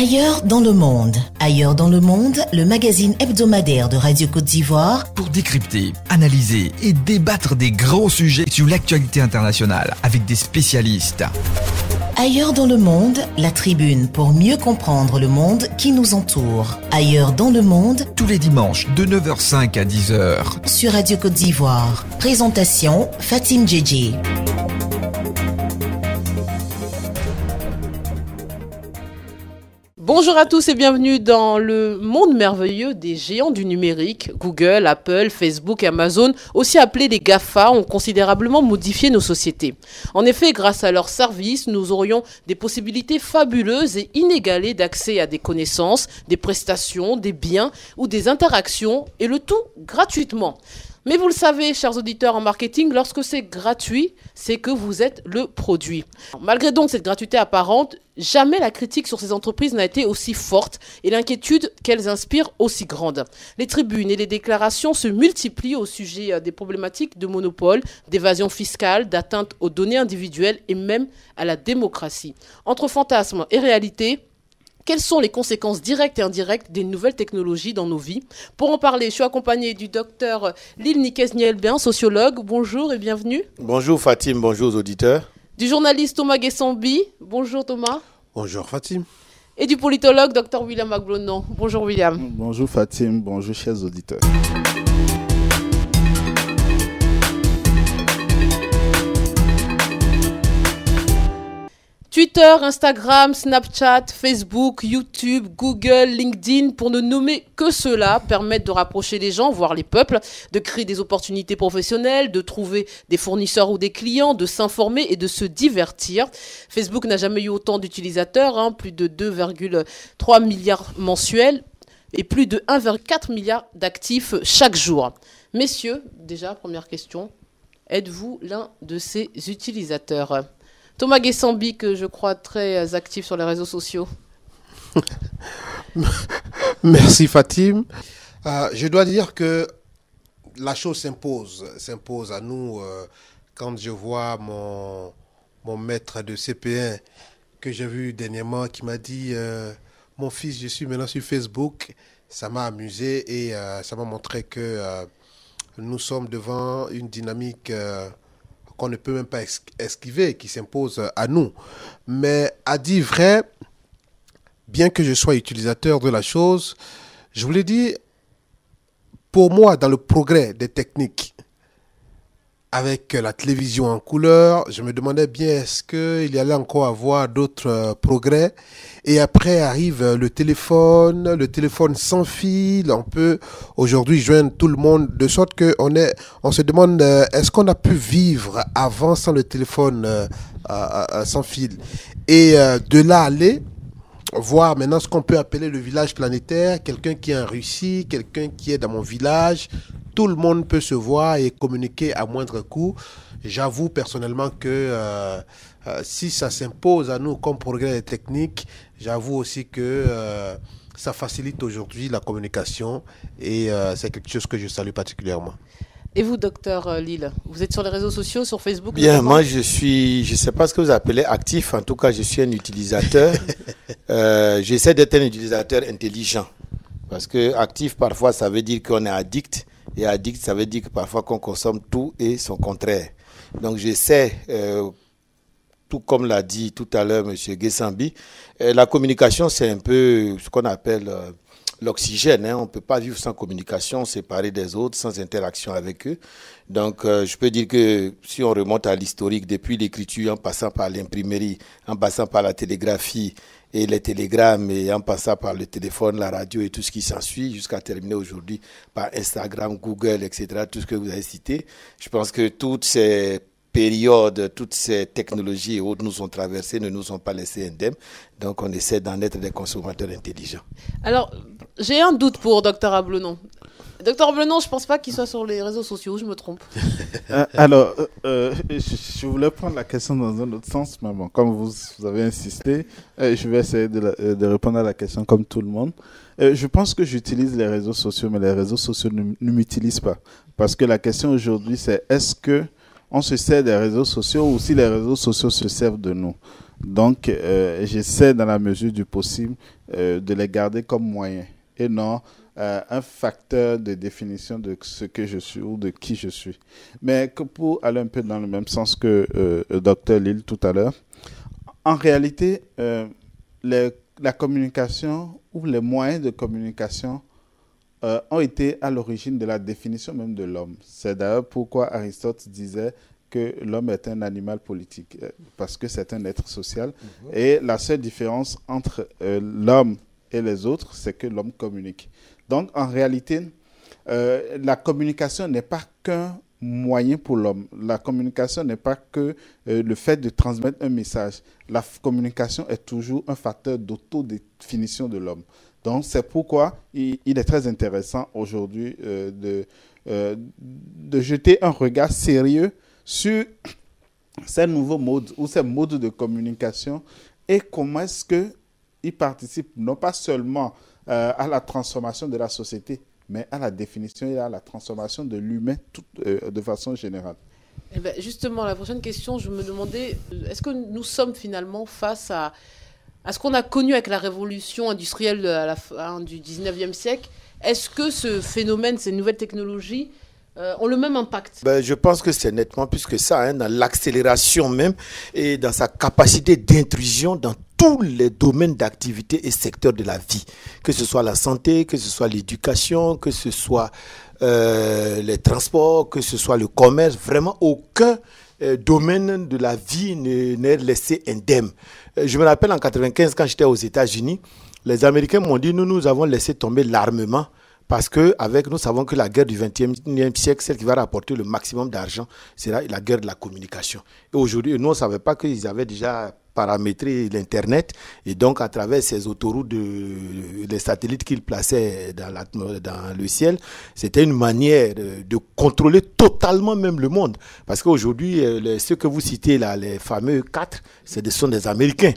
Ailleurs dans le monde. Ailleurs dans le monde, le magazine hebdomadaire de Radio Côte d'Ivoire pour décrypter, analyser et débattre des grands sujets sur l'actualité internationale avec des spécialistes. Ailleurs dans le monde, la tribune pour mieux comprendre le monde qui nous entoure. Ailleurs dans le monde, tous les dimanches de 9h05 à 10h sur Radio Côte d'Ivoire. Présentation Fatim Djedje. Bonjour à tous et bienvenue dans le monde merveilleux des géants du numérique. Google, Apple, Facebook, Amazon, aussi appelés les GAFA, ont considérablement modifié nos sociétés. En effet, grâce à leurs services, nous aurions des possibilités fabuleuses et inégalées d'accès à des connaissances, des prestations, des biens ou des interactions, et le tout gratuitement. Mais vous le savez, chers auditeurs en marketing, lorsque c'est gratuit, c'est que vous êtes le produit. Malgré donc cette gratuité apparente, jamais la critique sur ces entreprises n'a été aussi forte et l'inquiétude qu'elles inspirent aussi grande. Les tribunes et les déclarations se multiplient au sujet des problématiques de monopole, d'évasion fiscale, d'atteinte aux données individuelles et même à la démocratie. Entre fantasmes et réalité, quelles sont les conséquences directes et indirectes des nouvelles technologies dans nos vies? Pour en parler, je suis accompagnée du docteur Lil Nikes-Nielbien, sociologue. Bonjour et bienvenue. Bonjour Fatim, bonjour aux auditeurs. Du journaliste Thomas Guessambi. Bonjour Thomas. Bonjour Fatim. Et du politologue Dr William Aglonon. Bonjour William. Bonjour Fatim, bonjour chers auditeurs. Twitter, Instagram, Snapchat, Facebook, YouTube, Google, LinkedIn, pour ne nommer que cela, permettent de rapprocher les gens, voire les peuples, de créer des opportunités professionnelles, de trouver des fournisseurs ou des clients, de s'informer et de se divertir. Facebook n'a jamais eu autant d'utilisateurs, plus de 2,3 milliards mensuels et plus de 1,4 milliard d'actifs chaque jour. Messieurs, déjà, première question, êtes-vous l'un de ces utilisateurs ? Thomas Guessambi, que je crois très actif sur les réseaux sociaux. Merci Fatim. Je dois dire que la chose s'impose à nous. Quand je vois mon maître de CP1 que j'ai vu dernièrement qui m'a dit mon fils, je suis maintenant sur Facebook, ça m'a amusé et ça m'a montré que nous sommes devant une dynamique qu'on ne peut même pas esquiver, qui s'impose à nous. Mais à dire vrai, bien que je sois utilisateur de la chose, je vous l'ai dit, pour moi, dans le progrès des techniques, avec la télévision en couleur, je me demandais bien est-ce qu'il y allait encore avoir d'autres progrès. Et après arrive le téléphone sans fil. On peut aujourd'hui joindre tout le monde de sorte qu'on se demande est-ce qu'on a pu vivre avant sans le téléphone sans fil. Et de là aller voir maintenant ce qu'on peut appeler le village planétaire, quelqu'un qui est en Russie, quelqu'un qui est dans mon village. Tout le monde peut se voir et communiquer à moindre coût. J'avoue personnellement que si ça s'impose à nous comme progrès technique, j'avoue aussi que ça facilite aujourd'hui la communication et c'est quelque chose que je salue particulièrement. Et vous, docteur Lille, vous êtes sur les réseaux sociaux, sur Facebook? Bien, notamment? Moi je ne sais pas ce que vous appelez actif, en tout cas je suis un utilisateur. J'essaie d'être un utilisateur intelligent. Parce que actif, parfois, ça veut dire qu'on est addict. Et addict, ça veut dire que parfois qu'on consomme tout et son contraire. Donc j'essaie, tout comme l'a dit tout à l'heure M. Guessambi, la communication c'est un peu ce qu'on appelle l'oxygène. On ne peut pas vivre sans communication, séparé des autres, sans interaction avec eux. Donc je peux dire que si on remonte à l'historique, depuis l'écriture, en passant par l'imprimerie, en passant par la télégraphie, et les télégrammes, et en passant par le téléphone, la radio et tout ce qui s'ensuit, jusqu'à terminer aujourd'hui par Instagram, Google, etc., tout ce que vous avez cité. Je pense que toutes ces périodes, toutes ces technologies et autres nous ont traversées, ne nous ont pas laissés indemnes. Donc on essaie d'en être des consommateurs intelligents. Alors, j'ai un doute pour Dr Aglonon. Docteur Aglonon, je ne pense pas qu'il soit sur les réseaux sociaux, je me trompe. Je voulais prendre la question dans un autre sens, mais bon, comme vous avez insisté, je vais essayer de répondre à la question comme tout le monde. Je pense que j'utilise les réseaux sociaux, mais les réseaux sociaux ne m'utilisent pas. Parce que la question aujourd'hui, c'est est-ce qu'on se sert des réseaux sociaux ou si les réseaux sociaux se servent de nous? Donc, j'essaie dans la mesure du possible de les garder comme moyens et non un facteur de définition de ce que je suis ou de qui je suis. Mais pour aller un peu dans le même sens que Dr Lille tout à l'heure, en réalité, la communication ou les moyens de communication ont été à l'origine de la définition même de l'homme. C'est d'ailleurs pourquoi Aristote disait que l'homme est un animal politique, parce que c'est un être social. Et la seule différence entre l'homme et les autres, c'est que l'homme communique. Donc, en réalité, la communication n'est pas qu'un moyen pour l'homme. La communication n'est pas que le fait de transmettre un message. La communication est toujours un facteur d'autodéfinition de l'homme. Donc, c'est pourquoi il est très intéressant aujourd'hui de jeter un regard sérieux sur ces nouveaux modes ou ces modes de communication et comment est-ce qu'ils participent non pas seulement à la transformation de la société, mais à la définition et à la transformation de l'humain de façon générale. Eh bien, justement, la prochaine question, je me demandais, est-ce que nous sommes finalement face à ce qu'on a connu avec la révolution industrielle à la fin du 19e siècle? Est-ce que ce phénomène, ces nouvelles technologies, ont le même impact? Je pense que c'est nettement plus que ça, hein, dans l'accélération même et dans sa capacité d'intrusion dans tous les domaines d'activité et secteurs de la vie, que ce soit la santé, que ce soit l'éducation, que ce soit les transports, que ce soit le commerce. Vraiment, aucun domaine de la vie n'est laissé indemne. Je me rappelle en 1995, quand j'étais aux États-Unis, les Américains m'ont dit, nous avons laissé tomber l'armement parce qu'avec nous savons que la guerre du 21e siècle, celle qui va rapporter le maximum d'argent, sera la guerre de la communication. Et aujourd'hui, nous, on ne savait pas qu'ils avaient déjà paramétrer l'Internet et donc à travers ces autoroutes, les satellites qu'ils plaçaient dans le ciel, c'était une manière de contrôler totalement même le monde. Parce qu'aujourd'hui, ceux que vous citez là, les fameux 4, ce sont des Américains.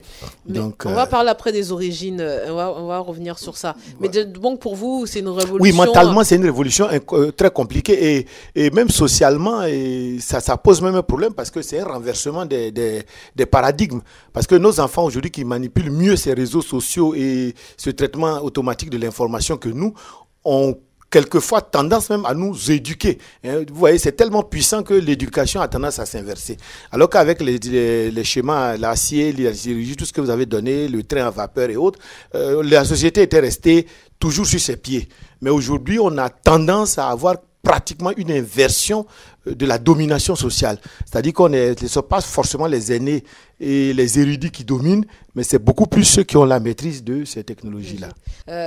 Donc, on va parler après des origines, on va revenir sur ça. Mais donc pour vous, c'est une révolution? Oui, mentalement, c'est une révolution très compliquée et même socialement, et ça pose même un problème parce que c'est un renversement des paradigmes. Parce que nos enfants aujourd'hui qui manipulent mieux ces réseaux sociaux et ce traitement automatique de l'information que nous, ont quelquefois tendance même à nous éduquer. Vous voyez, c'est tellement puissant que l'éducation a tendance à s'inverser. Alors qu'avec les schémas, l'acier, la chirurgie, tout ce que vous avez donné, le train à vapeur et autres, la société était restée toujours sur ses pieds. Mais aujourd'hui, on a tendance à avoir pratiquement une inversion de la domination sociale. C'est-à-dire ce ne sont pas forcément les aînés et les érudits qui dominent, mais c'est beaucoup plus ceux qui ont la maîtrise de ces technologies-là.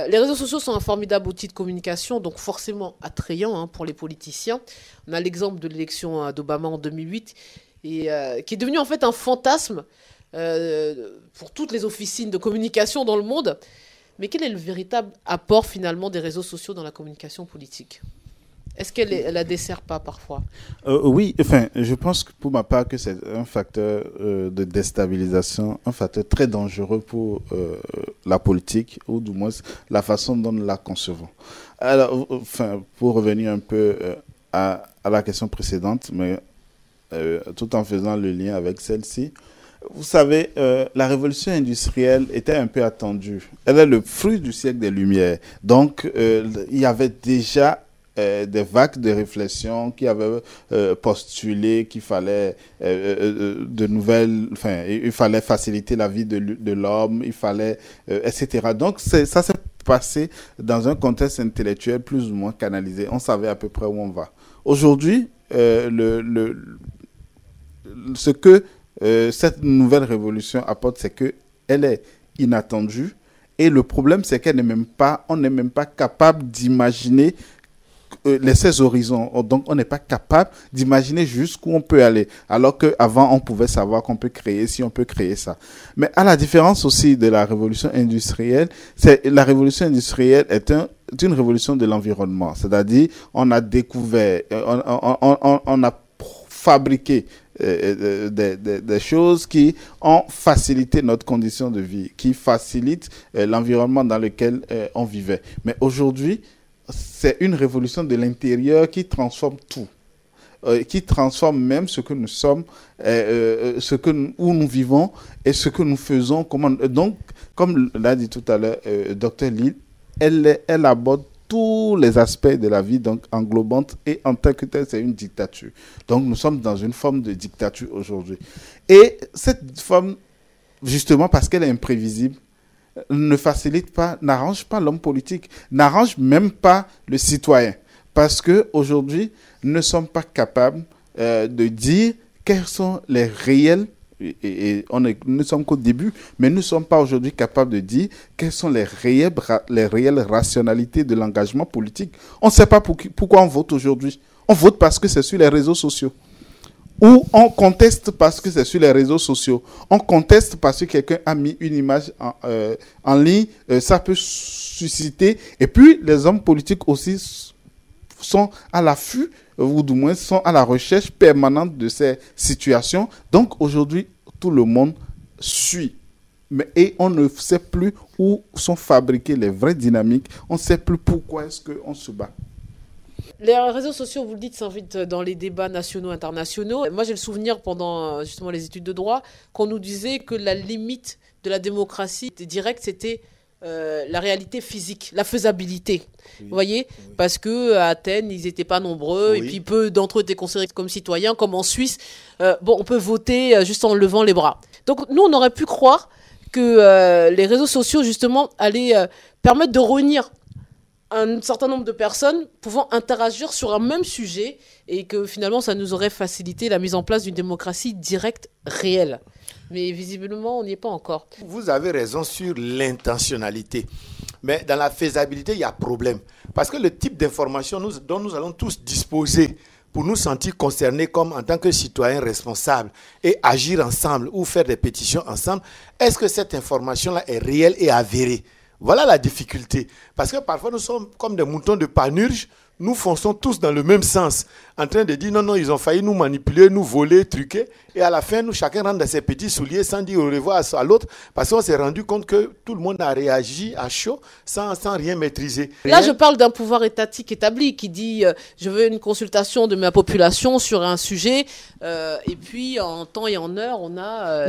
Les réseaux sociaux sont un formidable outil de communication, donc forcément attrayant pour les politiciens. On a l'exemple de l'élection d'Obama en 2008, et, qui est devenu en fait un fantasme pour toutes les officines de communication dans le monde. Mais quel est le véritable apport finalement des réseaux sociaux dans la communication politique ? Est-ce qu'elle la dessert pas parfois? Oui, enfin, je pense que pour ma part que c'est un facteur de déstabilisation, un facteur très dangereux pour la politique, ou du moins la façon dont nous la concevons. Alors, enfin, pour revenir un peu à la question précédente, mais tout en faisant le lien avec celle-ci, vous savez, la révolution industrielle était un peu attendue. Elle est le fruit du siècle des Lumières. Donc, il y avait déjà des vagues de réflexion qui avaient postulé qu'il fallait de nouvelles, enfin, il fallait faciliter la vie de l'homme, il fallait, etc. Donc, ça s'est passé dans un contexte intellectuel plus ou moins canalisé. On savait à peu près où on va. Aujourd'hui, ce que cette nouvelle révolution apporte, c'est qu'elle est inattendue. Et le problème, c'est on n'est même pas capable d'imaginer ces horizons. Donc, on n'est pas capable d'imaginer jusqu'où on peut aller. Alors qu'avant, on pouvait savoir qu'on peut créer ci, on peut créer ça. Mais à la différence aussi de la révolution industrielle, la révolution industrielle est une révolution de l'environnement. C'est-à-dire, on a découvert, on a fabriqué des choses qui ont facilité notre condition de vie, qui facilitent l'environnement dans lequel on vivait. Mais aujourd'hui, c'est une révolution de l'intérieur qui transforme tout. qui transforme même ce que nous sommes, où nous vivons et ce que nous faisons. Donc, comme l'a dit tout à l'heure Dr Lille, elle aborde tous les aspects de la vie, donc englobante, et en tant que telle, c'est une dictature. Donc, nous sommes dans une forme de dictature aujourd'hui. Et cette forme, justement, parce qu'elle est imprévisible, ne facilite pas, n'arrange pas l'homme politique, n'arrange même pas le citoyen. Parce qu'aujourd'hui, nous ne sommes pas capables de dire quels sont les réels, et nous ne sommes qu'au début, mais nous ne sommes pas aujourd'hui capables de dire quelles sont les réelles rationalités de l'engagement politique. On ne sait pas pourquoi on vote aujourd'hui. On vote parce que c'est sur les réseaux sociaux. Ou on conteste parce que c'est sur les réseaux sociaux. On conteste parce que quelqu'un a mis une image en ligne. Ça peut susciter. Et puis, les hommes politiques aussi sont à l'affût, ou du moins sont à la recherche permanente de ces situations. Donc, aujourd'hui, tout le monde suit. Et on ne sait plus où sont fabriquées les vraies dynamiques. On ne sait plus pourquoi est-ce qu'on se bat. Les réseaux sociaux, vous le dites, s'invitent dans les débats nationaux, internationaux. Moi, j'ai le souvenir, pendant justement les études de droit, qu'on nous disait que la limite de la démocratie directe, c'était la réalité physique, la faisabilité. Oui. Vous voyez, oui. Parce qu'à Athènes, ils n'étaient pas nombreux, oui. Et puis peu d'entre eux étaient considérés comme citoyens, comme en Suisse. On peut voter juste en levant les bras. Donc, nous, on aurait pu croire que les réseaux sociaux, justement, allaient permettre de réunir un certain nombre de personnes pouvant interagir sur un même sujet et que finalement ça nous aurait facilité la mise en place d'une démocratie directe réelle. Mais visiblement, on n'y est pas encore. Vous avez raison sur l'intentionnalité. Mais dans la faisabilité, il y a problème. Parce que le type d'information dont nous allons tous disposer pour nous sentir concernés comme en tant que citoyens responsables et agir ensemble ou faire des pétitions ensemble, est-ce que cette information-là est réelle et avérée ? Voilà la difficulté. Parce que parfois, nous sommes comme des moutons de Panurge. Nous fonçons tous dans le même sens. En train de dire, non, ils ont failli nous manipuler, nous voler, truquer. Et à la fin, nous, chacun rentre dans ses petits souliers sans dire au revoir à l'autre. Parce qu'on s'est rendu compte que tout le monde a réagi à chaud sans rien maîtriser. Là, je parle d'un pouvoir étatique établi qui dit, je veux une consultation de ma population sur un sujet. Et puis, en temps et en heure, on a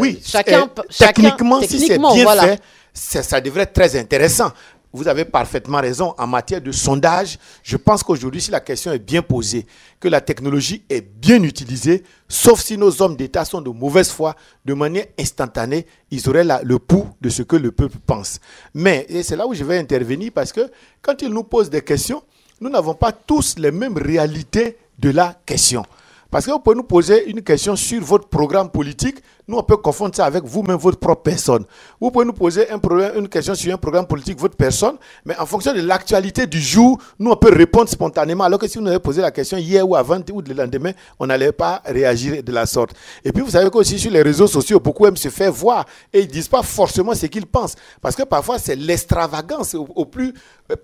techniquement, si c'est bien fait, ça devrait être très intéressant. Vous avez parfaitement raison. En matière de sondage, je pense qu'aujourd'hui, si la question est bien posée, que la technologie est bien utilisée, sauf si nos hommes d'État sont de mauvaise foi, de manière instantanée, ils auraient le pouls de ce que le peuple pense. Mais, et c'est là où je vais intervenir, parce que quand ils nous posent des questions, nous n'avons pas tous les mêmes réalités de la question. Parce que vous pouvez nous poser une question sur votre programme politique. Nous, on peut confondre ça avec vous-même, votre propre personne. Vous pouvez nous poser une question sur un programme politique, votre personne. Mais en fonction de l'actualité du jour, nous, on peut répondre spontanément. Alors que si vous nous avez posé la question hier ou avant ou le lendemain, on n'allait pas réagir de la sorte. Et puis, vous savez qu'aussi sur les réseaux sociaux, beaucoup aiment se faire voir. Et ils ne disent pas forcément ce qu'ils pensent. Parce que parfois, c'est l'extravagance au plus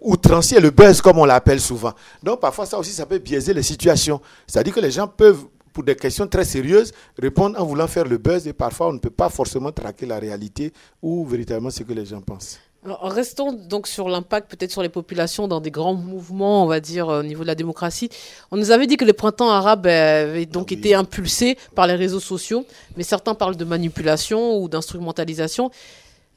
outrancier, le buzz, comme on l'appelle souvent. Donc, parfois, ça aussi, ça peut biaiser les situations. C'est-à-dire que les gens peuvent, pour des questions très sérieuses, répondre en voulant faire le buzz et parfois on ne peut pas forcément traquer la réalité ou véritablement ce que les gens pensent. Alors, restons donc sur l'impact peut-être sur les populations dans des grands mouvements, on va dire, au niveau de la démocratie. On nous avait dit que le printemps arabe avait donc été impulsé par les réseaux sociaux, mais certains parlent de manipulation ou d'instrumentalisation.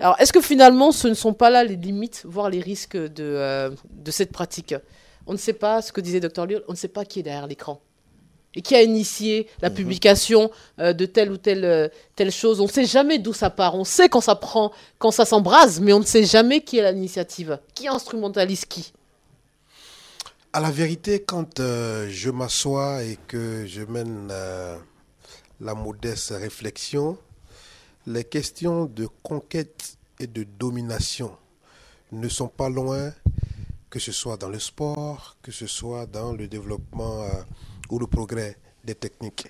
Alors, est-ce que finalement, ce ne sont pas là les limites, voire les risques de cette pratique ? On ne sait pas, ce que disait Dr Lille, on ne sait pas qui est derrière l'écran. Et qui a initié la publication de telle ou telle chose. On ne sait jamais d'où ça part. On sait quand ça s'embrase, mais on ne sait jamais qui est à l'initiative. Qui instrumentalise qui ? À la vérité, quand je m'assois et que je mène la modeste réflexion, les questions de conquête et de domination ne sont pas loin, que ce soit dans le sport, que ce soit dans le développement ou le progrès des techniques.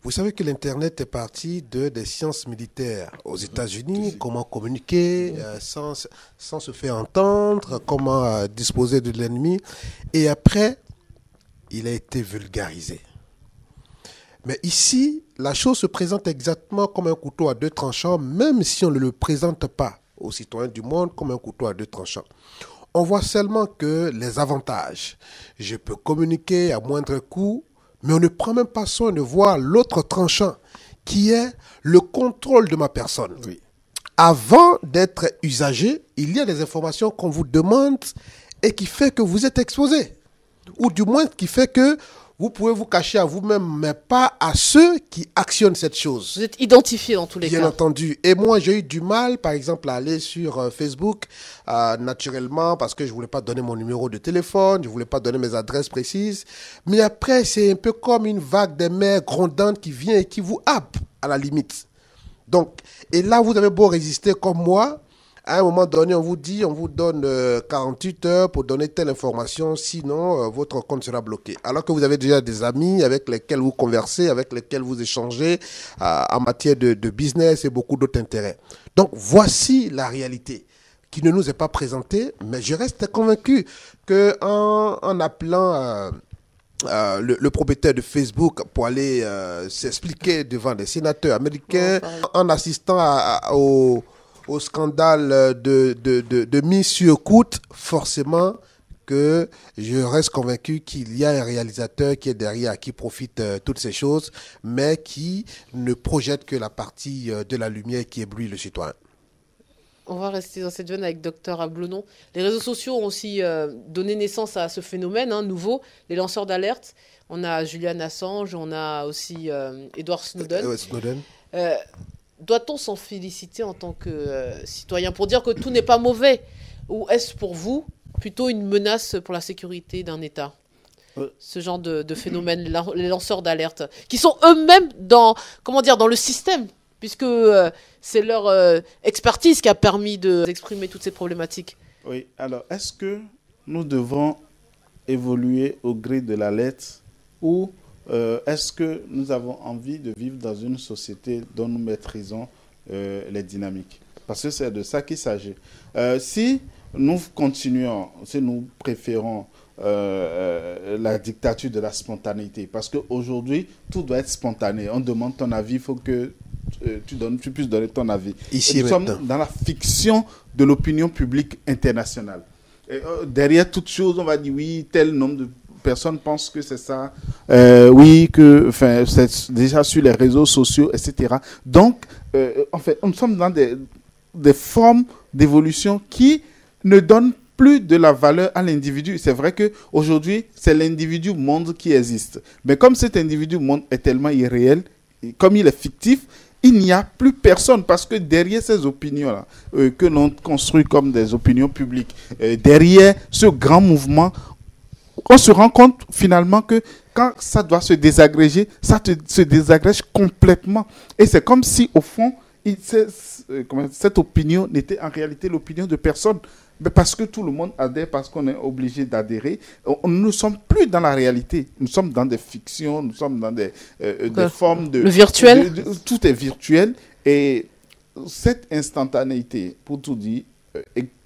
Vous savez que l'Internet est parti des sciences militaires aux États-Unis, comment communiquer sans se faire entendre, comment disposer de l'ennemi. Et après, il a été vulgarisé. Mais ici, la chose se présente exactement comme un couteau à deux tranchants, même si on ne le présente pas aux citoyens du monde comme un couteau à deux tranchants. On voit seulement que les avantages. Je peux communiquer à moindre coût, mais on ne prend même pas soin de voir l'autre tranchant, qui est le contrôle de ma personne. Oui. Avant d'être usager, il y a des informations qu'on vous demande et qui fait que vous êtes exposé. Ou du moins qui fait que vous pouvez vous cacher à vous-même, mais pas à ceux qui actionnent cette chose. Vous êtes identifié dans tous les cas. Bien entendu. Et moi, j'ai eu du mal, par exemple, à aller sur Facebook, naturellement, parce que je ne voulais pas donner mon numéro de téléphone, je ne voulais pas donner mes adresses précises. Mais après, c'est un peu comme une vague de mer grondante qui vient et qui vous happe, à la limite. Donc, et là, vous avez beau résister comme moi, à un moment donné, on vous dit, on vous donne 48 heures pour donner telle information, sinon votre compte sera bloqué. Alors que vous avez déjà des amis avec lesquels vous conversez, avec lesquels vous échangez en matière de business et beaucoup d'autres intérêts. Donc, voici la réalité qui ne nous est pas présentée, mais je reste convaincu qu'en appelant... le propriétaire de Facebook pour aller s'expliquer devant des sénateurs américains, en assistant au scandale de mise sur écoute, forcément que je reste convaincu qu'il y a un réalisateur qui est derrière, qui profite toutes ces choses, mais qui ne projette que la partie de la lumière qui éblouit le citoyen. On va rester dans cette veine avec Dr Ablonon. Les réseaux sociaux ont aussi donné naissance à ce phénomène nouveau, les lanceurs d'alerte. On a Julian Assange, on a aussi Edward Snowden. Doit-on s'en féliciter en tant que citoyen pour dire que tout n'est pas mauvais? Ou est-ce pour vous plutôt une menace pour la sécurité d'un État? Ce genre de phénomène, les lanceurs d'alerte, qui sont eux-mêmes dans le système, puisque c'est leur expertise qui a permis d'exprimer toutes ces problématiques. Oui, alors est-ce que nous devons évoluer au gré de la lettre ou est-ce que nous avons envie de vivre dans une société dont nous maîtrisons les dynamiques? Parce que c'est de ça qu'il s'agit. Si nous continuons, si nous préférons la dictature de la spontanéité, parce qu'aujourd'hui, tout doit être spontané. On demande ton avis, il faut que tu puisses donner ton avis. Ici, nous sommes dans la fiction de l'opinion publique internationale. Et, derrière toute chose, on va dire oui, tel nombre de personnes pensent que c'est ça. Oui, c'est déjà sur les réseaux sociaux, etc. Donc, en fait, nous sommes dans des formes d'évolution qui ne donnent plus de la valeur à l'individu. C'est vrai qu'aujourd'hui, c'est l'individu monde qui existe. Mais comme cet individu monde est tellement irréel, comme il est fictif, il n'y a plus personne, parce que derrière ces opinions-là, que l'on construit comme des opinions publiques, derrière ce grand mouvement, on se rend compte finalement que quand ça doit se désagréger, se désagrège complètement. Et c'est comme si, au fond, cette opinion n'était en réalité l'opinion de personne. Mais parce que tout le monde adhère, parce qu'on est obligé d'adhérer, nous ne sommes plus dans la réalité. Nous sommes dans des fictions, nous sommes dans des formes de... Le virtuel. Tout est virtuel. Et cette instantanéité, pour tout dire,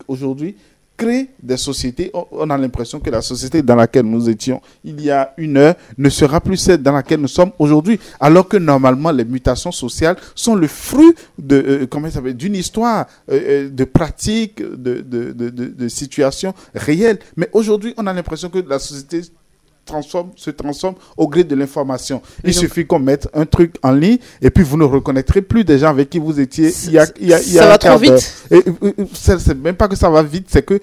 aujourd'hui, crée des sociétés. On a l'impression que la société dans laquelle nous étions il y a une heure ne sera plus celle dans laquelle nous sommes aujourd'hui. Alors que normalement, les mutations sociales sont le fruit d'une histoire, de pratiques, de situations réelles. Mais aujourd'hui, on a l'impression que la société se transforme au gré de l'information. Il suffit qu'on mette un truc en ligne et puis vous ne reconnaîtrez plus des gens avec qui vous étiez il y a ça va trop vite. C'est même pas que ça va vite, c'est que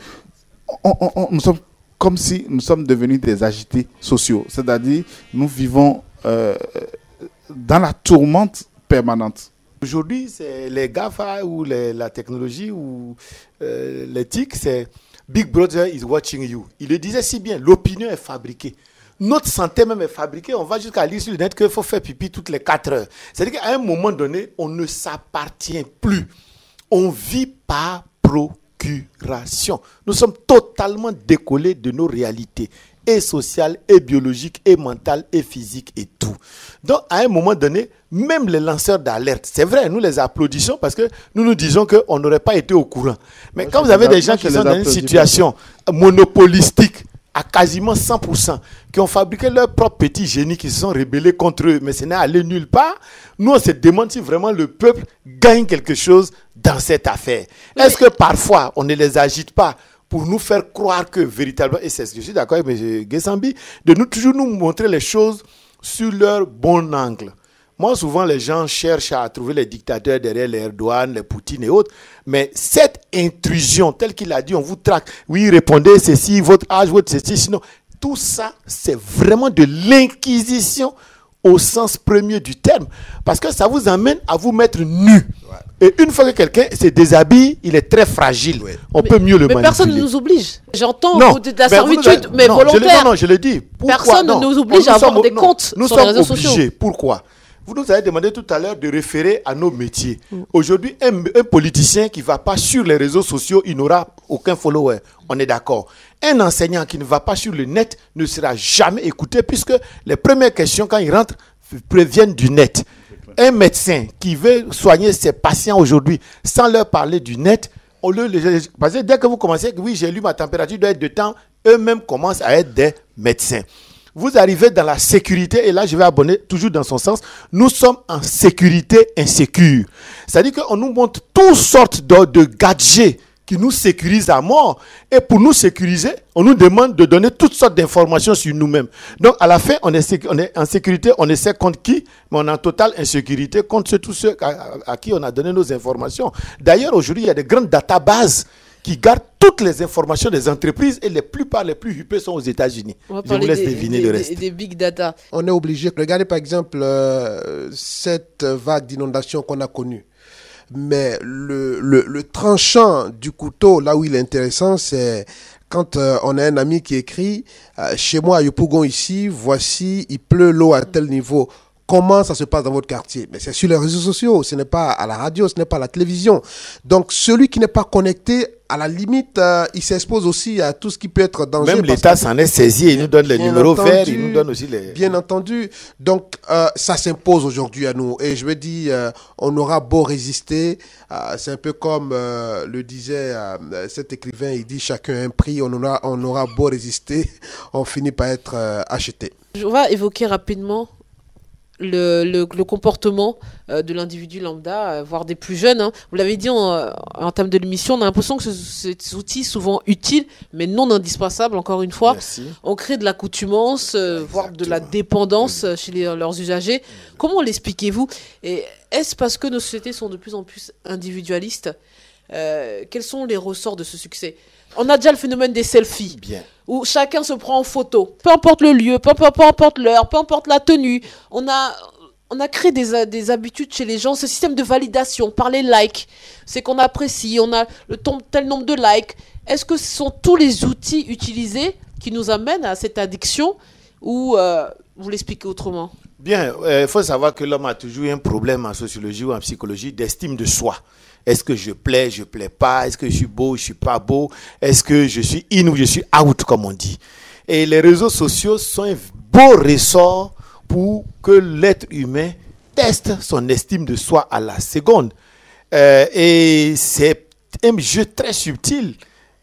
nous sommes comme si nous sommes devenus des agités sociaux. C'est-à-dire, nous vivons dans la tourmente permanente. Aujourd'hui, c'est les GAFA ou la technologie ou l'éthique, c'est Big Brother is watching you. Il le disait si bien, l'opinion est fabriquée. Notre santé même est fabriquée. On va jusqu'à lire sur le net qu'il faut faire pipi toutes les 4 heures. C'est-à-dire qu'à un moment donné, on ne s'appartient plus. On vit par procuration. Nous sommes totalement décollés de nos réalités, et sociales, et biologiques, et mentales, et physiques, et tout. Donc, à un moment donné, même les lanceurs d'alerte, c'est vrai, nous les applaudissons parce que nous nous disons qu'on n'aurait pas été au courant. Mais quand vous avez des gens qui sont dans une situation monopolistique, à quasiment 100%, qui ont fabriqué leur propre petit génie, qui se sont rebellés contre eux, mais ce n'est allé nulle part, nous on se demande si vraiment le peuple gagne quelque chose dans cette affaire. Oui. Est-ce que parfois on ne les agite pas pour nous faire croire que véritablement, et c'est ce que je suis d'accord avec M. Gessambi, de toujours nous montrer les choses sur leur bon angle. Moi, souvent, les gens cherchent à trouver les dictateurs derrière les Erdogan, les Poutine et autres. Mais cette intrusion, telle qu'il a dit, on vous traque. Oui, répondez ceci, votre âge, votre ceci, sinon. Tout ça, c'est vraiment de l'inquisition au sens premier du terme. Parce que ça vous amène à vous mettre nu. Et une fois que quelqu'un se déshabille, il est très fragile. On peut mieux le manipuler. Mais personne ne nous oblige. J'entends de la ben servitude, mais volontaire. Non, je le dis. Pourquoi? Personne ne nous oblige à avoir des comptes sur les réseaux sociaux. Pourquoi? Vous nous avez demandé tout à l'heure de référer à nos métiers. Aujourd'hui, un politicien qui ne va pas sur les réseaux sociaux, il n'aura aucun follower. On est d'accord. Un enseignant qui ne va pas sur le net ne sera jamais écouté puisque les premières questions, quand il rentre, proviennent du net. Un médecin qui veut soigner ses patients aujourd'hui sans leur parler du net, parce que dès que vous commencez, oui, j'ai lu ma température doit être de temps, eux-mêmes commencent à être des médecins. Vous arrivez dans la sécurité, et là je vais abonner toujours dans son sens, nous sommes en sécurité insécure. C'est-à-dire qu'on nous montre toutes sortes de gadgets qui nous sécurisent à mort. Et pour nous sécuriser, on nous demande de donner toutes sortes d'informations sur nous-mêmes. Donc à la fin, on est en sécurité, on essaie contre qui, mais on est en totale insécurité contre tous ceux à qui on a donné nos informations. D'ailleurs, aujourd'hui, il y a des grandes databases qui gardent toutes les informations des entreprises et les plupart les plus huppés sont aux États-Unis. Je vous laisse deviner le reste. Des big data. On est obligé. Regardez par exemple cette vague d'inondation qu'on a connue. Mais le tranchant du couteau, là où il est intéressant, c'est quand on a un ami qui écrit chez moi à Yopougon ici, voici, il pleut l'eau à tel niveau. Comment ça se passe dans votre quartier? Mais c'est sur les réseaux sociaux, ce n'est pas à la radio, ce n'est pas à la télévision. Donc celui qui n'est pas connecté, à la limite, il s'expose aussi à tout ce qui peut être dangereux. Même l'État s'en est saisi, il nous donne les numéros verts, il nous donne aussi les... Bien entendu. Donc ça s'impose aujourd'hui à nous. Et je me dis, on aura beau résister, c'est un peu comme le disait cet écrivain, il dit chacun a un prix, on aura beau résister, on finit par être acheté. On va évoquer rapidement le comportement de l'individu lambda, voire des plus jeunes. Hein. Vous l'avez dit en termes de l'émission, on a l'impression que ces outils souvent utiles, mais non indispensables, encore une fois. Merci. On crée de l'accoutumance, voire de la dépendance chez leurs usagers. Comment l'expliquez-vous? Et est-ce parce que nos sociétés sont de plus en plus individualistes? Quels sont les ressorts de ce succès? On a déjà le phénomène des selfies, où chacun se prend en photo, peu importe le lieu, peu importe l'heure, peu importe la tenue. On a créé des habitudes chez les gens, ce système de validation par les likes. C'est qu'on apprécie, on a tel nombre de likes. Est-ce que ce sont tous les outils utilisés qui nous amènent à cette addiction ou vous l'expliquez autrement? Bien, il faut savoir que l'homme a toujours eu un problème en sociologie ou en psychologie d'estime de soi. Est-ce que je plais pas? Est-ce que je suis beau, je suis pas beau? Est-ce que je suis in ou je suis out, comme on dit? Et les réseaux sociaux sont un beau ressort pour que l'être humain teste son estime de soi à la seconde. Et c'est un jeu très subtil.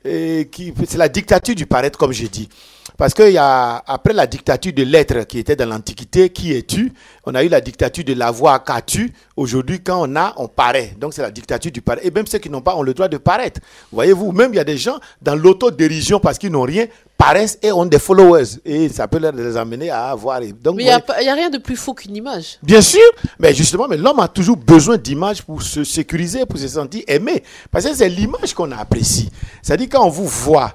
C'est la dictature du paraître, comme je dis. Parce que après la dictature de l'être qui était dans l'Antiquité, qui es-tu? On a eu la dictature de l'avoir, qu'as-tu? Aujourd'hui, quand on paraît. Donc, c'est la dictature du paraître. Et même ceux qui n'ont pas ont le droit de paraître. Voyez-vous, même il y a des gens dans l'autodérision parce qu'ils n'ont rien, paraissent et ont des followers. Et ça peut les amener à avoir... Donc, mais il n'y a rien de plus faux qu'une image. Bien sûr, mais justement, l'homme a toujours besoin d'images pour se sécuriser, pour se sentir aimé. Parce que c'est l'image qu'on apprécie. C'est-à-dire quand on vous voit...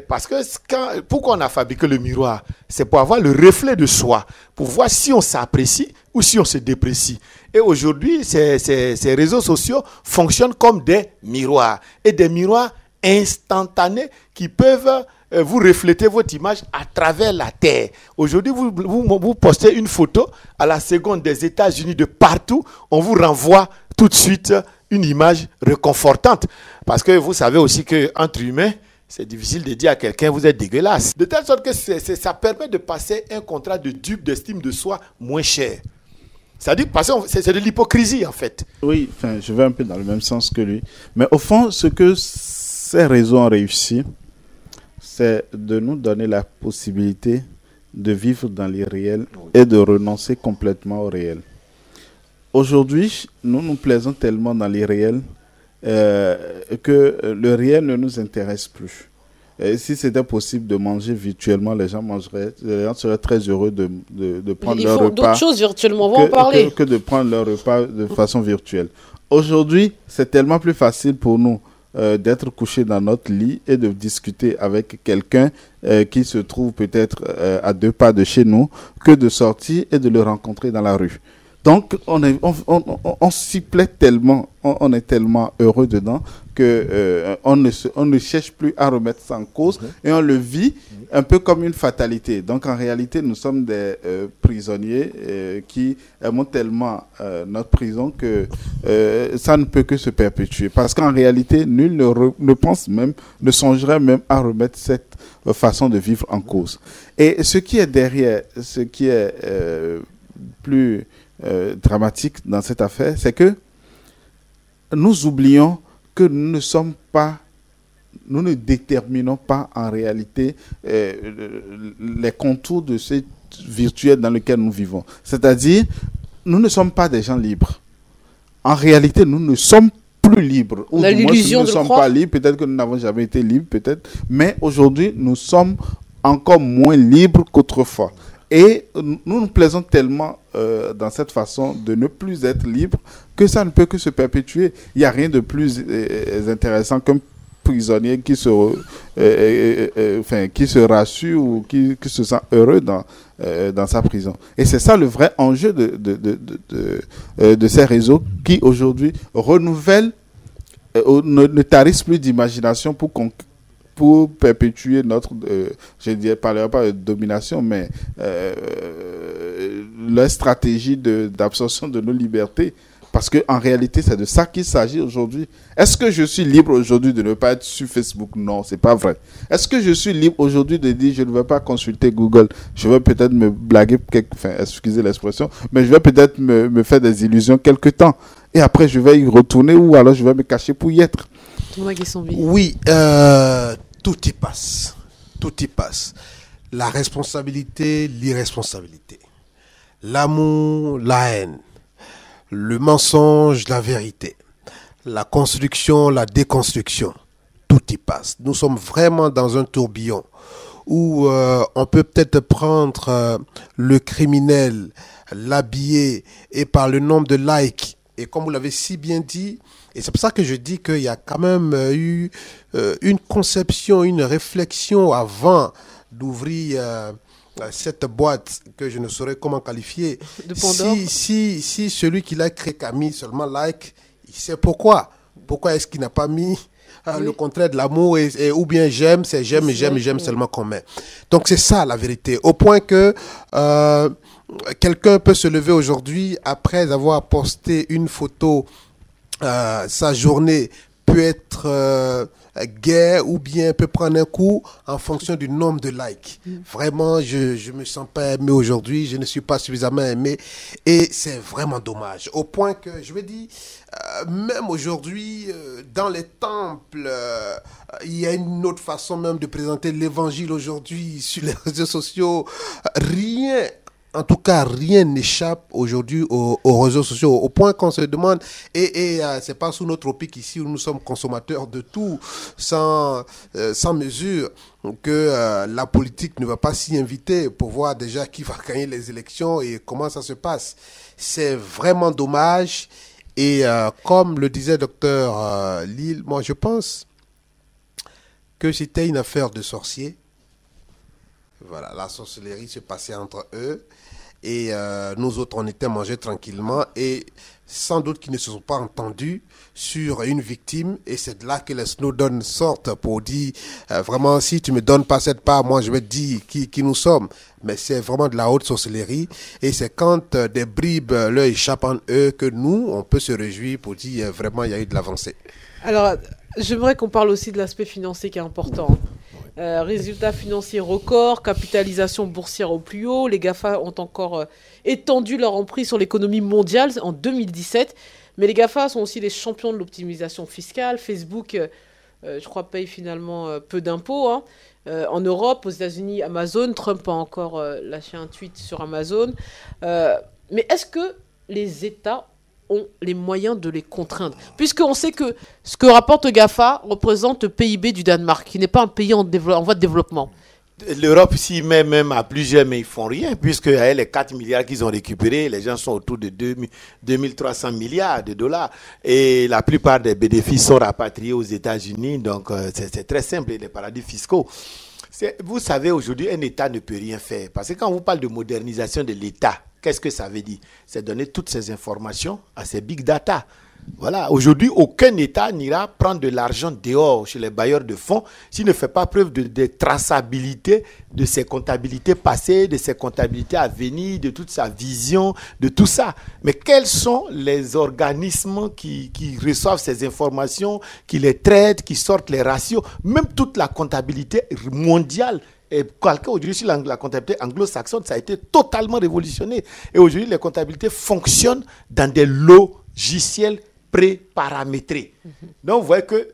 Parce que pourquoi on a fabriqué le miroir? C'est pour avoir le reflet de soi, pour voir si on s'apprécie ou si on se déprécie. Et aujourd'hui, ces réseaux sociaux fonctionnent comme des miroirs. Et des miroirs instantanés qui peuvent vous refléter votre image à travers la terre. Aujourd'hui, vous postez une photo, à la seconde des États-Unis, de partout, on vous renvoie tout de suite une image réconfortante. Parce que vous savez aussi qu'entre humains, c'est difficile de dire à quelqu'un, vous êtes dégueulasse. De telle sorte que ça permet de passer un contrat de dupe d'estime de soi moins cher. C'est-à-dire, c'est de l'hypocrisie, en fait. Oui, je vais un peu dans le même sens que lui. Mais au fond, ce que ces réseaux ont réussi, c'est de nous donner la possibilité de vivre dans l'irréel et de renoncer complètement au réel. Aujourd'hui, nous nous plaisons tellement dans l'irréel que le réel ne nous intéresse plus. Si c'était possible de manger virtuellement, les gens seraient très heureux de prendre leur repas. Ils font d'autres choses virtuellement, on va en parler. Que de prendre leur repas de façon virtuelle. Aujourd'hui, c'est tellement plus facile pour nous d'être couchés dans notre lit et de discuter avec quelqu'un qui se trouve peut-être à 2 pas de chez nous que de sortir et de le rencontrer dans la rue. Donc, on s'y plaît tellement, on est tellement heureux dedans que on ne cherche plus à remettre ça en cause et on le vit un peu comme une fatalité. Donc, en réalité, nous sommes des prisonniers qui aiment tellement notre prison que ça ne peut que se perpétuer. Parce qu'en réalité, nul ne pense même, ne songerait même à remettre cette façon de vivre en cause. Et ce qui est derrière, ce qui est plus dramatique dans cette affaire, c'est que nous oublions que nous ne déterminons pas en réalité les contours de ce virtuel dans lequel nous vivons. C'est-à-dire, nous ne sommes pas des gens libres. En réalité, nous ne sommes plus libres. Ou du moins, si nous ne sommes pas libres, peut-être que nous n'avons jamais été libres, peut-être, mais aujourd'hui, nous sommes encore moins libres qu'autrefois. Et nous nous plaisons tellement dans cette façon de ne plus être libre que ça ne peut que se perpétuer. Il n'y a rien de plus intéressant qu'un prisonnier qui se rassure ou qui se sent heureux dans sa prison. Et c'est ça le vrai enjeu de ces réseaux qui aujourd'hui renouvellent, ne tarissent plus d'imagination pour perpétuer notre, je ne parlerai pas de domination, mais leur stratégie d'absorption de nos libertés. Parce qu'en réalité, c'est de ça qu'il s'agit aujourd'hui. Est-ce que je suis libre aujourd'hui de ne pas être sur Facebook? Non, c'est pas vrai. Est-ce que je suis libre aujourd'hui de dire je ne vais pas consulter Google? Je vais peut-être me blaguer, excusez l'expression, mais je vais peut-être me faire des illusions quelque temps. Et après, je vais y retourner ou alors je vais me cacher pour y être. Oui, tout y passe. Tout y passe. La responsabilité, l'irresponsabilité. L'amour, la haine. Le mensonge, la vérité. La construction, la déconstruction. Tout y passe. Nous sommes vraiment dans un tourbillon où on peut peut-être prendre le criminel, l'habiller et par le nombre de likes. Et comme vous l'avez si bien dit, et c'est pour ça que je dis qu'il y a quand même eu une conception, une réflexion avant d'ouvrir cette boîte que je ne saurais comment qualifier. De Pandore. Si celui qui l'a créé a mis seulement like, il sait pourquoi. Pourquoi est-ce qu'il n'a pas mis le contraire de l'amour ou bien j'aime, c'est j'aime et j'aime seulement qu'on met. Donc c'est ça la vérité. Au point que quelqu'un peut se lever aujourd'hui après avoir posté une photo, sa journée peut être gay ou bien peut prendre un coup en fonction du nombre de likes. Vraiment, je me sens pas aimé aujourd'hui, je ne suis pas suffisamment aimé et c'est vraiment dommage. Au point que je me dis, même aujourd'hui, dans les temples, il y a une autre façon même de présenter l'évangile aujourd'hui sur les réseaux sociaux. En tout cas, rien n'échappe aujourd'hui aux réseaux sociaux, au point qu'on se demande, et c'est pas sous notre optique ici où nous sommes consommateurs de tout, sans mesure, que la politique ne va pas s'y inviter pour voir déjà qui va gagner les élections et comment ça se passe. C'est vraiment dommage, et comme le disait Dr Lille, moi je pense que c'était une affaire de sorciers. Voilà, la sorcellerie se passait entre eux et nous autres on était mangés tranquillement et sans doute qu'ils ne se sont pas entendus sur une victime et c'est de là que les Snowden sortent pour dire vraiment si tu me donnes pas cette part, moi je vais te dire qui nous sommes. Mais c'est vraiment de la haute sorcellerie et c'est quand des bribes leur échappent en eux que nous on peut se réjouir pour dire vraiment il y a eu de l'avancée. Alors j'aimerais qu'on parle aussi de l'aspect financier qui est important. Résultats financiers records, capitalisation boursière au plus haut. Les GAFA ont encore étendu leur emprise sur l'économie mondiale en 2017. Mais les GAFA sont aussi les champions de l'optimisation fiscale. Facebook, je crois, paye finalement peu d'impôts. En Europe, aux États-Unis, Amazon. Trump a encore lâché un tweet sur Amazon. Mais est-ce que les États ont les moyens de les contraindre. Puisqu'on sait que ce que rapporte GAFA représente le PIB du Danemark, qui n'est pas un pays en voie de développement. L'Europe s'y met même à plusieurs, mais ils font rien, puisque avec les 4 milliards qu'ils ont récupérés, les gens sont autour de 2300 milliards de dollars. Et la plupart des bénéfices sont rapatriés aux États-Unis, donc c'est très simple, les paradis fiscaux. Vous savez, aujourd'hui, un État ne peut rien faire. Parce que quand on vous parle de modernisation de l'État, qu'est-ce que ça veut dire? C'est donner toutes ces informations à ces big data. Voilà, aujourd'hui, aucun État n'ira prendre de l'argent dehors chez les bailleurs de fonds s'il ne fait pas preuve de traçabilité de ses comptabilités passées, de ses comptabilités à venir, de toute sa vision, de tout ça. Mais quels sont les organismes qui reçoivent ces informations, qui les traitent, qui sortent les ratios, même toute la comptabilité mondiale? Et aujourd'hui, sur la comptabilité anglo-saxonne, ça a été totalement révolutionné. Et aujourd'hui, les comptabilités fonctionnent dans des logiciels pré-paramétrés. Donc, vous voyez que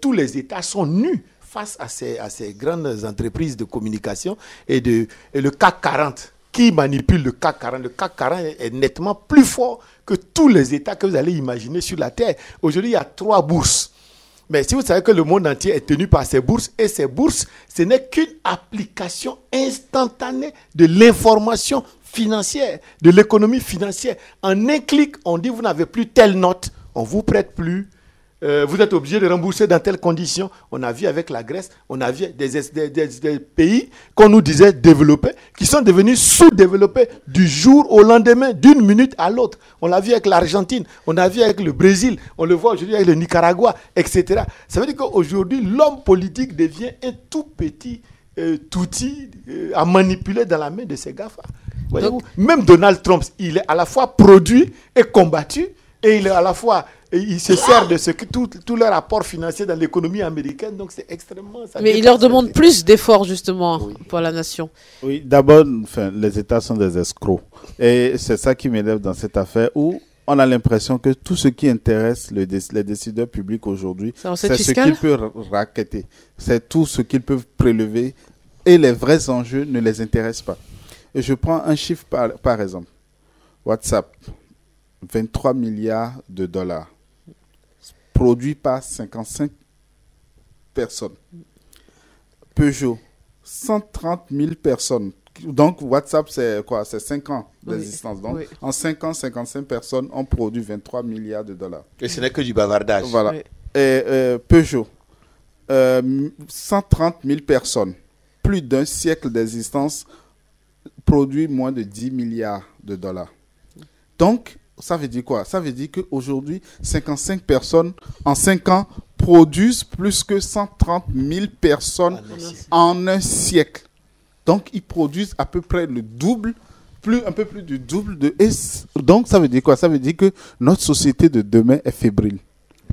tous les États sont nus face à ces grandes entreprises de communication et le CAC 40. Qui manipule le CAC 40? Le CAC 40 est nettement plus fort que tous les États que vous allez imaginer sur la Terre. Aujourd'hui, il y a 3 bourses. Mais si vous savez que le monde entier est tenu par ces bourses, et ces bourses, ce n'est qu'une application instantanée de l'information financière, de l'économie financière. En un clic, on dit vous n'avez plus telle note, on ne vous prête plus, vous êtes obligé de rembourser dans telles conditions. On a vu avec la Grèce, on a vu des pays qu'on nous disait développés, qui sont devenus sous-développés du jour au lendemain, d'une minute à l'autre. On l'a vu avec l'Argentine, on a vu avec le Brésil, on le voit aujourd'hui avec le Nicaragua, etc. Ça veut dire qu'aujourd'hui, l'homme politique devient un tout petit outil à manipuler dans la main de ces GAFA. Donc, même Donald Trump, il est à la fois produit et combattu, et il est à la fois, il se sert de tous leurs rapports financiers dans l'économie américaine, donc c'est extrêmement... Mais il leur demande plus d'efforts, justement, pour la nation. Oui, d'abord, les États sont des escrocs. Et c'est ça qui m'élève dans cette affaire où on a l'impression que tout ce qui intéresse les décideurs publics aujourd'hui, c'est ce qu'ils peuvent racketter. C'est tout ce qu'ils peuvent prélever et les vrais enjeux ne les intéressent pas. Et je prends un chiffre par exemple. WhatsApp, 23 milliards de dollars, produit par 55 personnes. Peugeot, 130 000 personnes. Donc WhatsApp, c'est quoi? C'est 5 ans d'existence. Donc en 5 ans, 55 personnes ont produit 23 milliards de dollars. Et ce n'est que du bavardage. Voilà. Et Peugeot, 130 000 personnes, plus d'un siècle d'existence, produit moins de 10 milliards de dollars. Donc, ça veut dire quoi? Ça veut dire qu'aujourd'hui, 55 personnes en 5 ans produisent plus que 130 000 personnes en un siècle. Donc, ils produisent à peu près le double, un peu plus du double. Donc, ça veut dire quoi? Ça veut dire que notre société de demain est fébrile.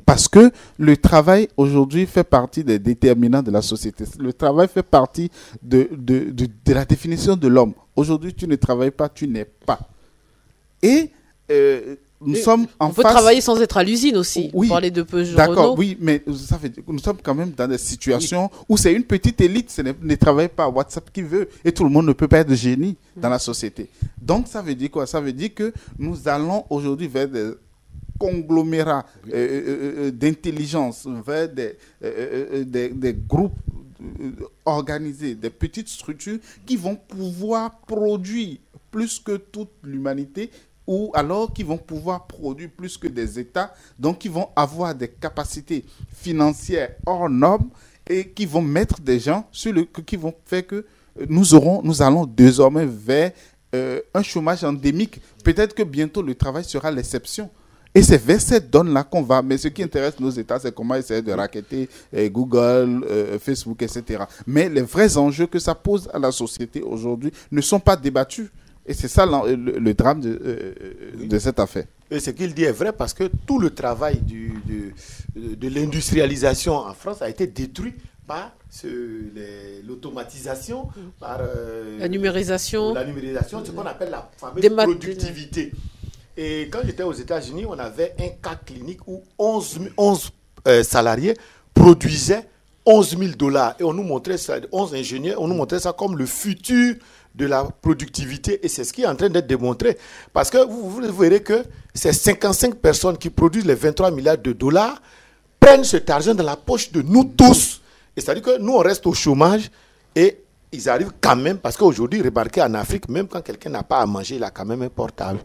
Parce que le travail aujourd'hui fait partie des déterminants de la société. Le travail fait partie de la définition de l'homme. Aujourd'hui, tu ne travailles pas, tu n'es pas. Et nous sommes en face... On peut travailler sans être à l'usine aussi. Oui, parler de Peugeot, d'accord, Renault. oui, mais ça fait, nous sommes quand même dans des situations où c'est une petite élite, ne travaille pas à WhatsApp qui veut, et tout le monde ne peut pas être génie dans la société. Donc ça veut dire quoi? Ça veut dire que nous allons aujourd'hui vers des conglomérats d'intelligence, vers des groupes organisés, des petites structures qui vont pouvoir produire plus que toute l'humanité, ou alors qui vont pouvoir produire plus que des États, donc qui vont avoir des capacités financières hors normes et qui vont mettre des gens qui vont faire que nous allons désormais vers un chômage endémique. Peut-être que bientôt le travail sera l'exception. Et c'est vers cette donne-là qu'on va. Mais ce qui intéresse nos États, c'est comment essayer de racketter Google, Facebook, etc. Mais les vrais enjeux que ça pose à la société aujourd'hui ne sont pas débattus. Et c'est ça le drame de cette affaire. Et ce qu'il dit est vrai parce que tout le travail de l'industrialisation en France a été détruit par l'automatisation, par la numérisation, ce qu'on appelle la fameuse productivité. Et quand j'étais aux États-Unis, on avait un cas clinique où 11 salariés produisaient 11 000 $. Et on nous montrait ça, 11 ingénieurs, on nous montrait ça comme le futur de la productivité. Et c'est ce qui est en train d'être démontré. Parce que vous verrez que ces 55 personnes qui produisent les 23 milliards de dollars prennent cet argent dans la poche de nous tous. Et c'est-à-dire que nous, on reste au chômage et ils arrivent quand même, parce qu'aujourd'hui, remarquez en Afrique, même quand quelqu'un n'a pas à manger, il a quand même un portable.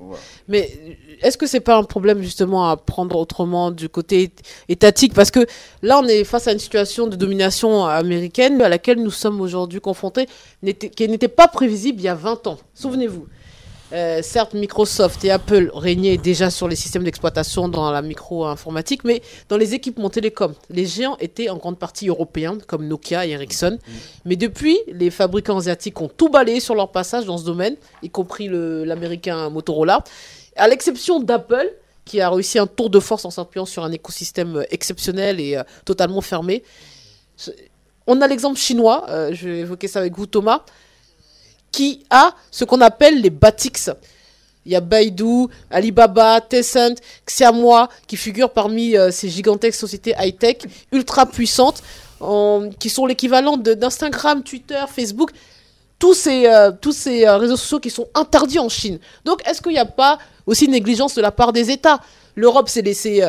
Mais est-ce que c'est pas un problème justement à prendre autrement du côté étatique? Parce que là, on est face à une situation de domination américaine à laquelle nous sommes aujourd'hui confrontés, qui n'était pas prévisible il y a 20 ans. Souvenez-vous. Certes, Microsoft et Apple régnaient déjà sur les systèmes d'exploitation dans la micro-informatique, mais dans les équipements télécoms, les géants étaient en grande partie européens, comme Nokia et Ericsson. Mais depuis, les fabricants asiatiques ont tout balayé sur leur passage dans ce domaine, y compris l'américain Motorola, à l'exception d'Apple, qui a réussi un tour de force en s'appuyant sur un écosystème exceptionnel et totalement fermé. On a l'exemple chinois, je vais évoquer ça avec vous, Thomas, qui a ce qu'on appelle les BATX. Il y a Baidu, Alibaba, Tencent, Xiaomi qui figurent parmi ces gigantesques sociétés high-tech ultra puissantes qui sont l'équivalent d'Instagram, Twitter, Facebook, tous ces réseaux sociaux qui sont interdits en Chine. Donc est-ce qu'il n'y a pas aussi une négligence de la part des États? L'Europe s'est laissée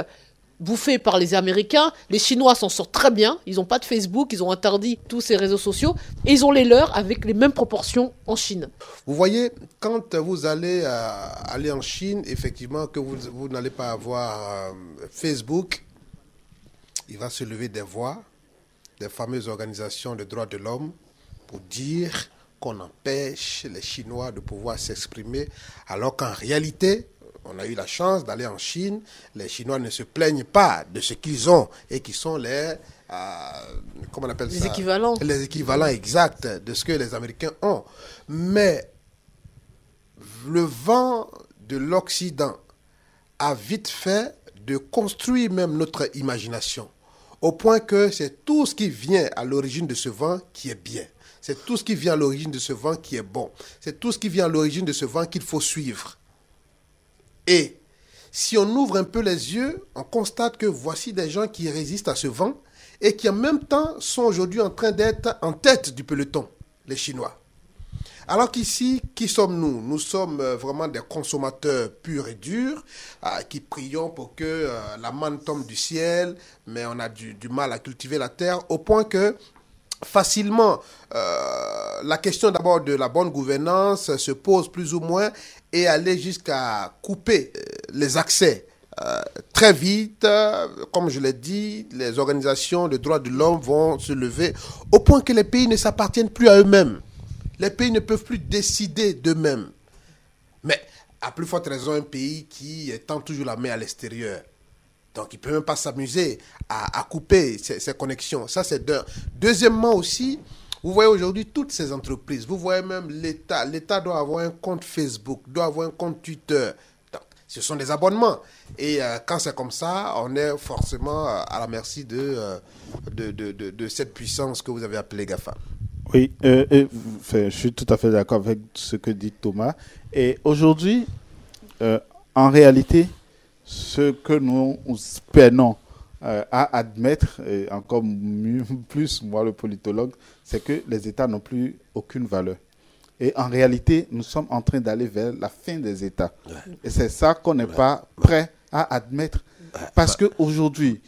bouffés par les Américains, les Chinois s'en sortent très bien, ils n'ont pas de Facebook, ils ont interdit tous ces réseaux sociaux, et ils ont les leurs avec les mêmes proportions en Chine. Vous voyez, quand vous allez aller en Chine, effectivement, que vous n'allez pas avoir Facebook, il va se lever des voix, des fameuses organisations de droits de l'homme, pour dire qu'on empêche les Chinois de pouvoir s'exprimer, alors qu'en réalité, on a eu la chance d'aller en Chine. Les Chinois ne se plaignent pas de ce qu'ils ont et qui sont les... comment on appelle ça? Les équivalents. Les équivalents exacts de ce que les Américains ont. Mais le vent de l'Occident a vite fait de construire même notre imagination. Au point que c'est tout ce qui vient à l'origine de ce vent qui est bien. C'est tout ce qui vient à l'origine de ce vent qui est bon. C'est tout ce qui vient à l'origine de ce vent qu'il faut suivre. Et si on ouvre un peu les yeux, on constate que voici des gens qui résistent à ce vent et qui en même temps sont aujourd'hui en train d'être en tête du peloton, les Chinois. Alors qu'ici, qui sommes-nous? Nous sommes vraiment des consommateurs purs et durs qui prions pour que la manne tombe du ciel, mais on a du mal à cultiver la terre au point que facilement, la question d'abord de la bonne gouvernance se pose plus ou moins et aller jusqu'à couper les accès. Très vite, comme je l'ai dit, les organisations de droits de l'homme vont se lever au point que les pays ne s'appartiennent plus à eux-mêmes. Les pays ne peuvent plus décider d'eux-mêmes. Mais à plus forte raison, un pays qui tend toujours la main à l'extérieur. Donc, il ne peut même pas s'amuser à couper ces connexions. Ça, c'est d'un. Deuxièmement aussi, vous voyez aujourd'hui toutes ces entreprises. Vous voyez même l'État. L'État doit avoir un compte Facebook, doit avoir un compte Twitter. Donc, ce sont des abonnements. Et quand c'est comme ça, on est forcément à la merci de cette puissance que vous avez appelée GAFA. Oui, je suis tout à fait d'accord avec ce que dit Thomas. Et aujourd'hui, en réalité, ce que nous peinons à admettre, et encore plus moi le politologue, c'est que les États n'ont plus aucune valeur. Et en réalité, nous sommes en train d'aller vers la fin des États. Et c'est ça qu'on n'est pas prêt à admettre. Parce qu'aujourd'hui,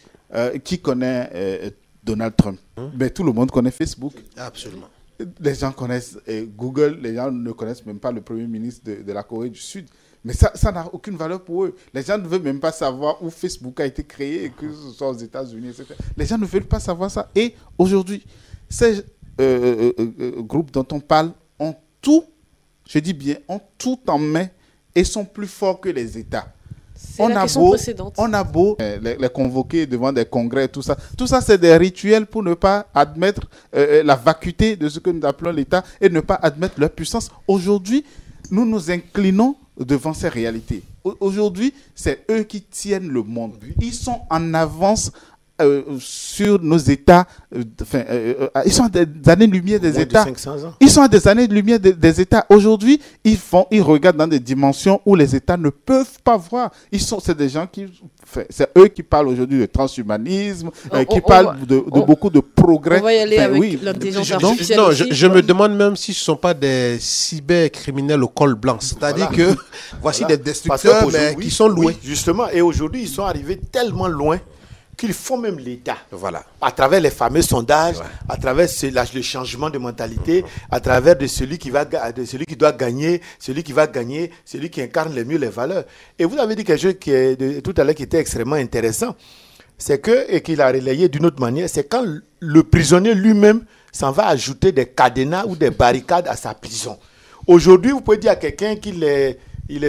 qui connaît Donald Trump? Mais tout le monde connaît Facebook. Absolument. Les gens connaissent Google, les gens ne connaissent même pas le Premier ministre de la Corée du Sud. Mais ça n'a aucune valeur pour eux. Les gens ne veulent même pas savoir où Facebook a été créé, et que ce soit aux États-Unis, etc. Les gens ne veulent pas savoir ça. Et aujourd'hui, ces groupes dont on parle ont tout, je dis bien, ont tout en main et sont plus forts que les États. C'est la question précédente. On a beau les convoquer devant des congrès, tout ça. Tout ça, c'est des rituels pour ne pas admettre la vacuité de ce que nous appelons l'État et ne pas admettre leur puissance. Aujourd'hui, nous nous inclinons devant ces réalités. Aujourd'hui, c'est eux qui tiennent le monde. Ils sont en avance sur nos États. Ils sont à des années-lumière des États. 500 ans. Ils sont à des années-lumière des États. Aujourd'hui, ils regardent dans des dimensions où les États ne peuvent pas voir. C'est des gens c'est eux qui parlent aujourd'hui de transhumanisme, qui parlent de beaucoup de progrès. On va y aller avec l'intelligence artificielle. Non, aussi. je me demande même si ce ne sont pas des cybercriminels au col blanc. C'est-à-dire que voici des destructeurs mais qui sont loués. Oui, justement, et aujourd'hui, ils sont arrivés tellement loin qu'ils font même l'État. Voilà. À travers les fameux sondages, à travers le changement de mentalité, à travers de celui qui doit gagner, celui qui incarne le mieux les valeurs. Et vous avez dit quelque chose tout à l'heure qui était extrêmement intéressant. C'est que, et qu'il a relayé d'une autre manière, c'est quand le prisonnier lui-même s'en va ajouter des cadenas ou des barricades à sa prison. Aujourd'hui, vous pouvez dire à quelqu'un qu'il est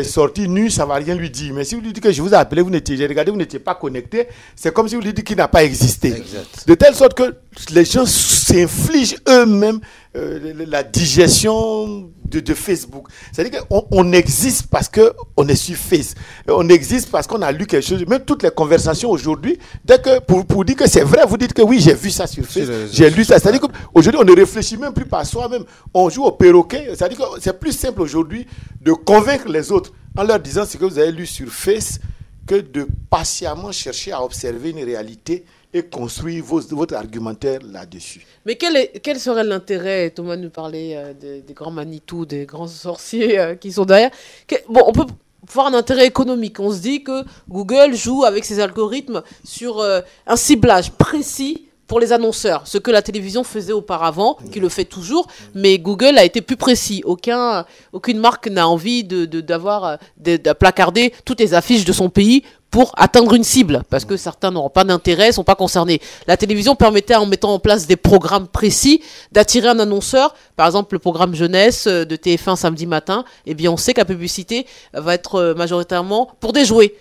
sorti nu, ça ne va rien lui dire. Mais si vous lui dites que je vous ai appelé, j'ai regardé, vous n'étiez pas connecté, c'est comme si vous lui dites qu'il n'a pas existé. Exact. De telle sorte que les gens s'infligent eux-mêmes la digestion de Facebook. C'est-à-dire qu'on existe parce qu'on est sur Face. On existe parce qu'on a lu quelque chose. Même toutes les conversations aujourd'hui, dès que pour dire que c'est vrai, vous dites que oui, j'ai vu ça sur Face, j'ai lu ça. C'est-à-dire qu'aujourd'hui, on ne réfléchit même plus par soi-même. On joue au perroquet. C'est-à-dire que c'est plus simple aujourd'hui de convaincre les autres en leur disant ce que vous avez lu sur Face que de patiemment chercher à observer une réalité et construire votre argumentaire là-dessus. Mais quel serait l'intérêt, Thomas nous parlait des grands Manitou, des grands sorciers qui sont derrière. On peut voir un intérêt économique. On se dit que Google joue avec ses algorithmes sur un ciblage précis pour les annonceurs, ce que la télévision faisait auparavant, qui le fait toujours, mais Google a été plus précis. Aucune marque n'a envie de placarder toutes les affiches de son pays pour atteindre une cible, parce que certains n'auront pas d'intérêt, sont pas concernés. La télévision permettait, en mettant en place des programmes précis, d'attirer un annonceur. Par exemple, le programme jeunesse de TF1 samedi matin, eh bien, on sait que la publicité va être majoritairement pour des jouets.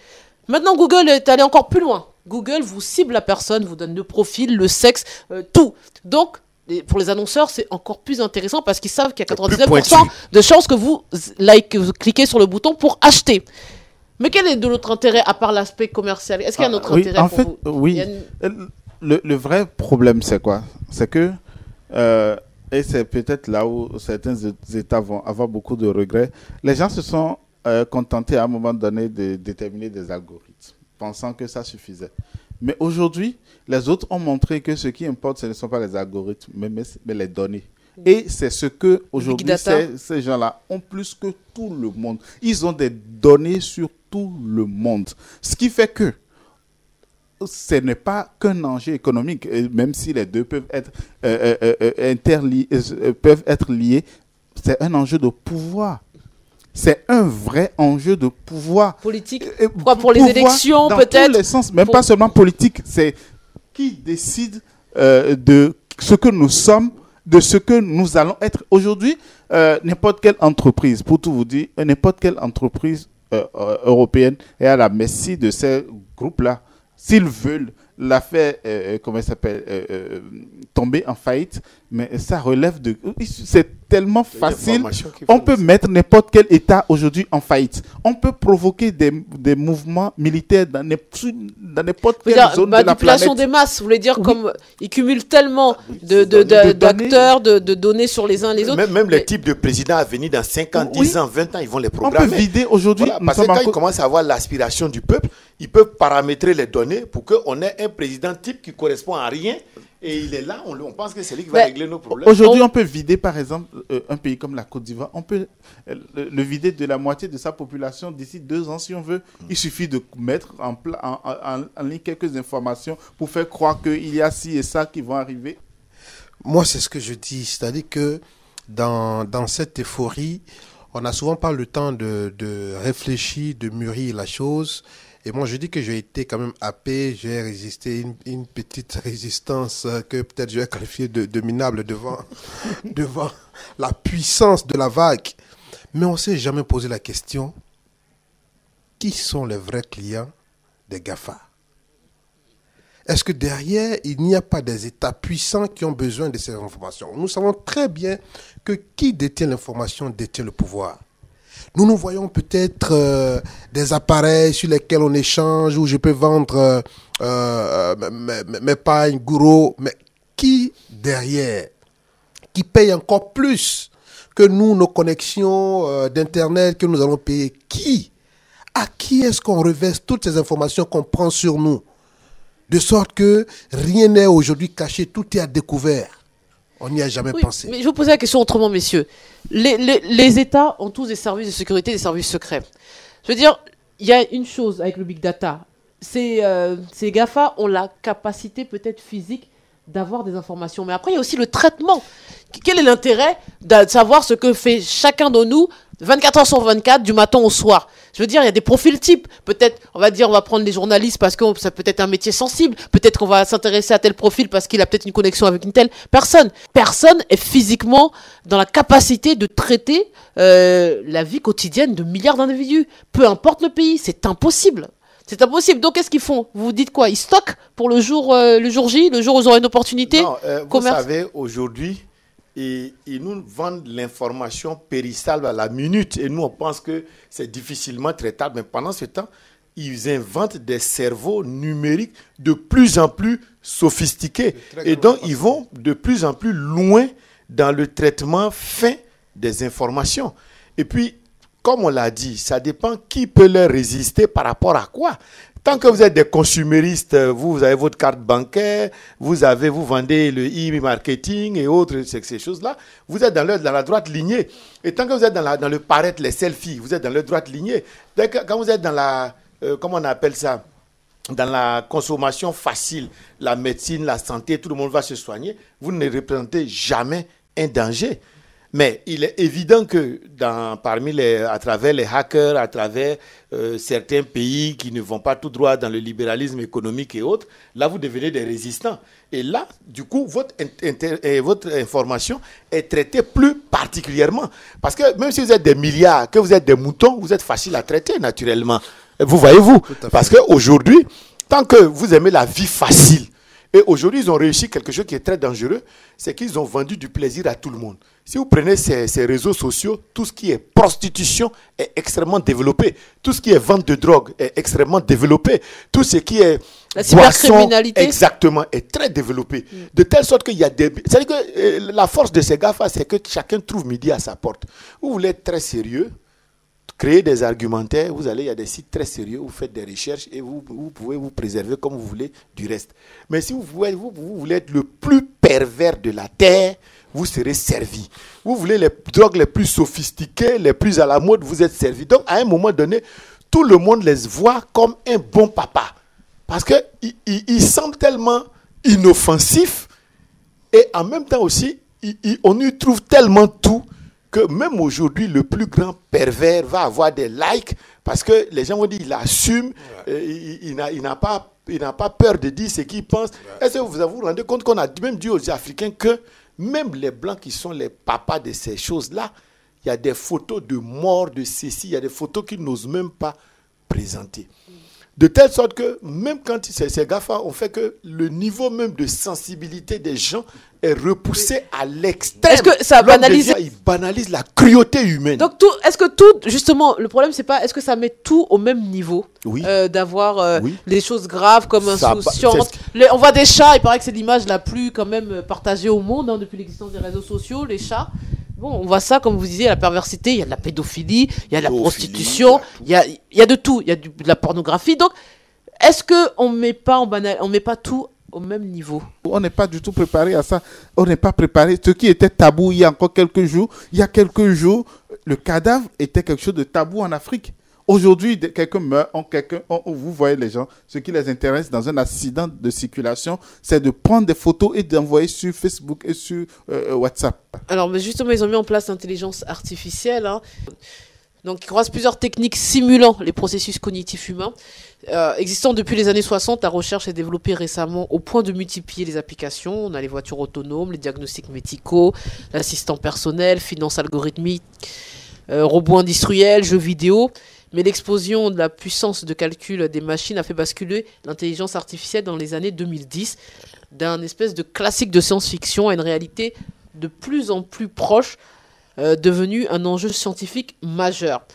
Maintenant, Google est allé encore plus loin. Google vous cible la personne, vous donne le profil, le sexe, tout. Donc, pour les annonceurs, c'est encore plus intéressant parce qu'ils savent qu'il y a 99% de chances que vous cliquez sur le bouton pour acheter. Mais quel est de l'autre intérêt à part l'aspect commercial? Est-ce qu'il y a un autre intérêt en pour fait, vous? Oui. Le vrai problème, c'est quoi? C'est que, et c'est peut-être là où certains États vont avoir beaucoup de regrets, les gens se sont contentés à un moment donné de déterminer des algorithmes, pensant que ça suffisait. Mais aujourd'hui, les autres ont montré que ce qui importe, ce ne sont pas les algorithmes, mais les données. Et c'est ce que aujourd'hui ces gens-là ont plus que tout le monde. Ils ont des données sur tout le monde. Ce qui fait que ce n'est pas qu'un enjeu économique, même si les deux peuvent être peuvent être liés. C'est un enjeu de pouvoir. C'est un vrai enjeu de pouvoir. Politique. Pourquoi pour les élections, peut-être? Dans tous les sens, même pas seulement politique. C'est qui décide de ce que nous sommes, de ce que nous allons être. Aujourd'hui, n'importe quelle entreprise, pour tout vous dire, n'importe quelle entreprise européenne est à la merci de ces groupes-là. S'ils veulent la faire, tomber en faillite, mais ça relève de... C'est tellement facile. On peut mettre n'importe quel État aujourd'hui en faillite. On peut provoquer des mouvements militaires dans n'importe quelle zone de la planète. Manipulation des masses, vous voulez dire, comme ils cumulent tellement d'acteurs, de données sur les uns les autres. Même les types de présidents à venir dans 5 ans, 10 ans, 20 ans, ils vont les programmer. On peut vider aujourd'hui... Voilà, parce que quand ils commencent à avoir l'aspiration du peuple, ils peuvent paramétrer les données pour qu'on ait un président type qui correspond à rien. Et il est là, on pense que c'est lui qui va régler nos problèmes. Aujourd'hui, on peut vider, par exemple, un pays comme la Côte d'Ivoire. On peut le vider de la moitié de sa population d'ici 2 ans, si on veut. Il suffit de mettre en ligne quelques informations pour faire croire qu'il y a ci et ça qui vont arriver. Moi, c'est ce que je dis. C'est-à-dire que dans cette euphorie, on n'a souvent pas le temps de réfléchir, de mûrir la chose. Et moi, je dis que j'ai été quand même happé, j'ai résisté une petite résistance que peut-être je vais qualifier de minable devant la puissance de la vague. Mais on ne s'est jamais posé la question, qui sont les vrais clients des GAFA? Est-ce que derrière, il n'y a pas des États puissants qui ont besoin de ces informations? Nous savons très bien que qui détient l'information détient le pouvoir. Nous voyons peut-être des appareils sur lesquels on échange, où je peux vendre mais pas un gourou, mais qui derrière, qui paye encore plus que nous, nos connexions d'Internet que nous allons payer. Qui? À qui est-ce qu'on reverse toutes ces informations qu'on prend sur nous? De sorte que rien n'est aujourd'hui caché, tout est à découvert. On n'y a jamais pensé. Mais je vous posais la question autrement, messieurs. Les États ont tous des services de sécurité, des services secrets. Je veux dire, il y a une chose avec le big data. Ces GAFA ont la capacité peut-être physique d'avoir des informations. Mais après, il y a aussi le traitement. Quel est l'intérêt de savoir ce que fait chacun de nous 24 heures sur 24, du matin au soir? Je veux dire, il y a des profils types. Peut-être, on va prendre les journalistes parce que ça peut être un métier sensible. Peut-être qu'on va s'intéresser à tel profil parce qu'il a peut-être une connexion avec une telle personne. Personne est physiquement dans la capacité de traiter la vie quotidienne de milliards d'individus. Peu importe le pays, c'est impossible. C'est impossible. Donc, qu'est-ce qu'ils font? Vous dites quoi? Ils stockent pour le jour J, le jour où ils auront une opportunité? Non, vous savez, aujourd'hui, ils nous vendent l'information périssable à la minute. Et nous, on pense que c'est difficilement traitable. Mais pendant ce temps, ils inventent des cerveaux numériques de plus en plus sophistiqués. Et donc, ils vont de plus en plus loin dans le traitement fin des informations. Et puis, comme on l'a dit, ça dépend qui peut leur résister par rapport à quoi. Tant que vous êtes des consuméristes, vous avez votre carte bancaire, vous vendez le e-marketing et autres, ces choses-là, vous êtes dans la droite lignée. Et tant que vous êtes dans le paraître, les selfies, vous êtes dans la droite lignée. Quand vous êtes dans la, comment on appelle ça, dans la consommation facile, la médecine, la santé, tout le monde va se soigner, vous ne représentez jamais un danger. Mais il est évident que à travers les hackers, à travers certains pays qui ne vont pas tout droit dans le libéralisme économique et autres, là vous devenez des résistants. Et là, du coup, votre information est traitée plus particulièrement. Parce que même si vous êtes des milliards, que vous êtes des moutons, vous êtes facile à traiter naturellement. Vous voyez-vous? Parce qu'aujourd'hui, tant que vous aimez la vie facile, et aujourd'hui, ils ont réussi quelque chose qui est très dangereux, c'est qu'ils ont vendu du plaisir à tout le monde. Si vous prenez ces réseaux sociaux, tout ce qui est prostitution est extrêmement développé. Tout ce qui est vente de drogue est extrêmement développé. Tout ce qui est la cybercriminalité, exactement, est très développé. De telle sorte qu'il y a des... C'est-à-dire que la force de ces GAFA, c'est que chacun trouve midi à sa porte. Vous voulez être très sérieux, créer des argumentaires, il y a des sites très sérieux, vous faites des recherches et vous pouvez vous préserver comme vous voulez du reste. Mais si vous voulez être le plus pervers de la terre, vous serez servi. Vous voulez les drogues les plus sophistiquées, les plus à la mode, vous êtes servi. Donc, à un moment donné, tout le monde les voit comme un bon papa. Parce qu'ils semblent tellement inoffensifs et en même temps aussi, on y trouve tellement tout que même aujourd'hui, le plus grand pervers va avoir des likes parce que les gens vont dire qu'il assume, il n'a pas peur de dire ce qu'il pense. Est-ce que vous vous rendez compte qu'on a même dit aux Africains que même les Blancs qui sont les papas de ces choses-là, il y a des photos de mort, de ceci, il y a des photos qu'ils n'osent même pas présenter. De telle sorte que même quand ces GAFA ont fait que le niveau même de sensibilité des gens est repoussé à l'extrême. Est-ce que ça banalise... Il banalise la cruauté humaine. Donc est-ce que tout, justement, le problème c'est pas, est-ce que ça met tout au même niveau? Oui. D'avoir oui. des choses graves comme insouciance. On voit des chats, il paraît que c'est l'image la plus quand même partagée au monde depuis l'existence des réseaux sociaux, les chats. Bon, on voit ça, comme vous disiez, la perversité, il y a de la pédophilie, il y a de la prostitution, il y a de tout, il y a de la pornographie. Donc, est-ce qu'on ne met pas tout au même niveau? On n'est pas du tout préparé à ça. On n'est pas préparé. Ce qui était tabou il y a quelques jours, le cadavre était quelque chose de tabou en Afrique. Aujourd'hui, quelqu'un meurt, vous voyez les gens, ce qui les intéresse dans un accident de circulation, c'est de prendre des photos et d'envoyer sur Facebook et sur WhatsApp. Alors, mais justement, ils ont mis en place l'intelligence artificielle. Donc, ils croisent plusieurs techniques simulant les processus cognitifs humains. Existant depuis les années 60, la recherche s'est développée récemment au point de multiplier les applications. On a les voitures autonomes, les diagnostics médicaux, l'assistant personnel, finance algorithmique, robots industriels, jeux vidéo. Mais l'explosion de la puissance de calcul des machines a fait basculer l'intelligence artificielle dans les années 2010 d'un espèce de classique de science-fiction à une réalité de plus en plus proche, devenu un enjeu scientifique majeur.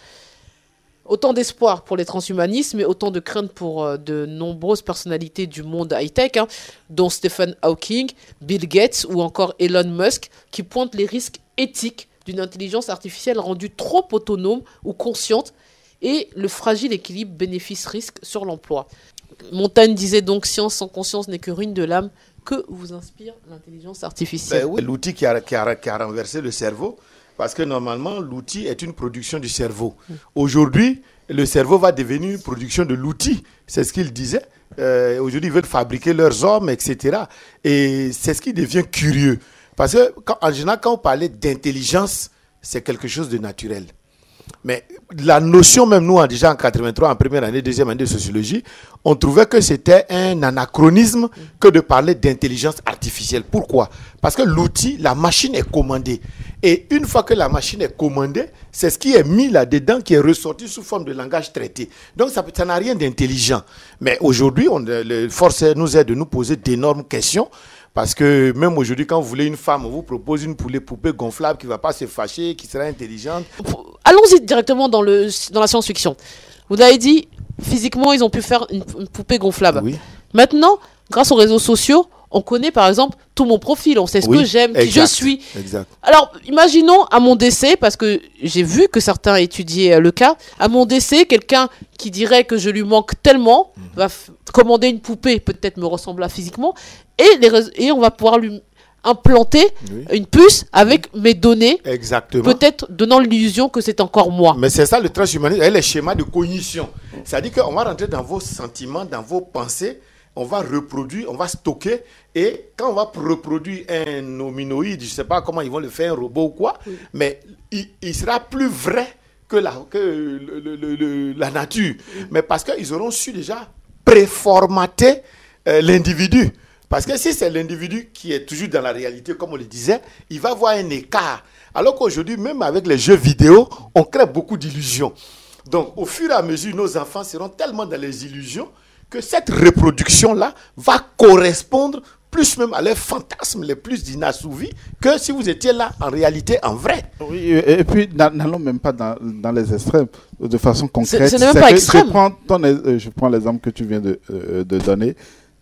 Autant d'espoir pour les transhumanistes, mais autant de craintes pour de nombreuses personnalités du monde high-tech, hein, dont Stephen Hawking, Bill Gates ou encore Elon Musk, qui pointent les risques éthiques d'une intelligence artificielle rendue trop autonome ou consciente et le fragile équilibre bénéfice-risque sur l'emploi. Montaigne disait donc « Science sans conscience n'est que ruine de l'âme ». Que vous inspire l'intelligence artificielle? Oui, l'outil qui a renversé le cerveau, parce que normalement, l'outil est une production du cerveau. Aujourd'hui, le cerveau va devenir une production de l'outil. C'est ce qu'il disait. Aujourd'hui, ils veulent fabriquer leurs hommes, etc. Et c'est ce qui devient curieux. Parce que, en général, quand on parlait d'intelligence, c'est quelque chose de naturel. Mais la notion, même nous, déjà en 83, en première année, deuxième année de sociologie, on trouvait que c'était un anachronisme que de parler d'intelligence artificielle. Pourquoi? Parce que l'outil, la machine est commandée. Et une fois que la machine est commandée, c'est ce qui est mis là-dedans qui est ressorti sous forme de langage traité. Donc ça n'a rien d'intelligent. Mais aujourd'hui, le force nous aide de nous poser d'énormes questions. Parce que même aujourd'hui, quand vous voulez une femme, on vous propose une poupée gonflable qui ne va pas se fâcher, qui sera intelligente. Allons-y directement dans la science-fiction. Vous avez dit, physiquement, ils ont pu faire une poupée gonflable. Oui. Maintenant, grâce aux réseaux sociaux, on connaît par exemple tout mon profil, on sait ce que j'aime, qui je suis. Exact. Alors, imaginons à mon décès, parce que j'ai vu que certains étudiaient le cas, à mon décès, quelqu'un qui dirait que je lui manque tellement va commander une poupée, peut-être me ressembler physiquement, et on va pouvoir lui implanter une puce avec mes données, peut-être donnant l'illusion que c'est encore moi. Mais c'est ça le transhumanisme, les schémas de cognition. C'est-à-dire qu'on va rentrer dans vos sentiments, dans vos pensées, on va reproduire, on va stocker, et quand on va reproduire un hominoïde, je ne sais pas comment ils vont le faire, un robot ou quoi, mais il sera plus vrai que la nature. Mais parce qu'ils auront su déjà préformater l'individu. Parce que si c'est l'individu qui est toujours dans la réalité, comme on le disait, il va avoir un écart. Alors qu'aujourd'hui, même avec les jeux vidéo, on crée beaucoup d'illusions. Donc, au fur et à mesure, nos enfants seront tellement dans les illusions que cette reproduction-là va correspondre plus même à leurs fantasmes les plus inassouvis que si vous étiez là en réalité, en vrai. Oui, et puis n'allons même pas dans les extrêmes, de façon concrète. Ce n'est même pas extrême. Je prends l'exemple que tu viens de donner.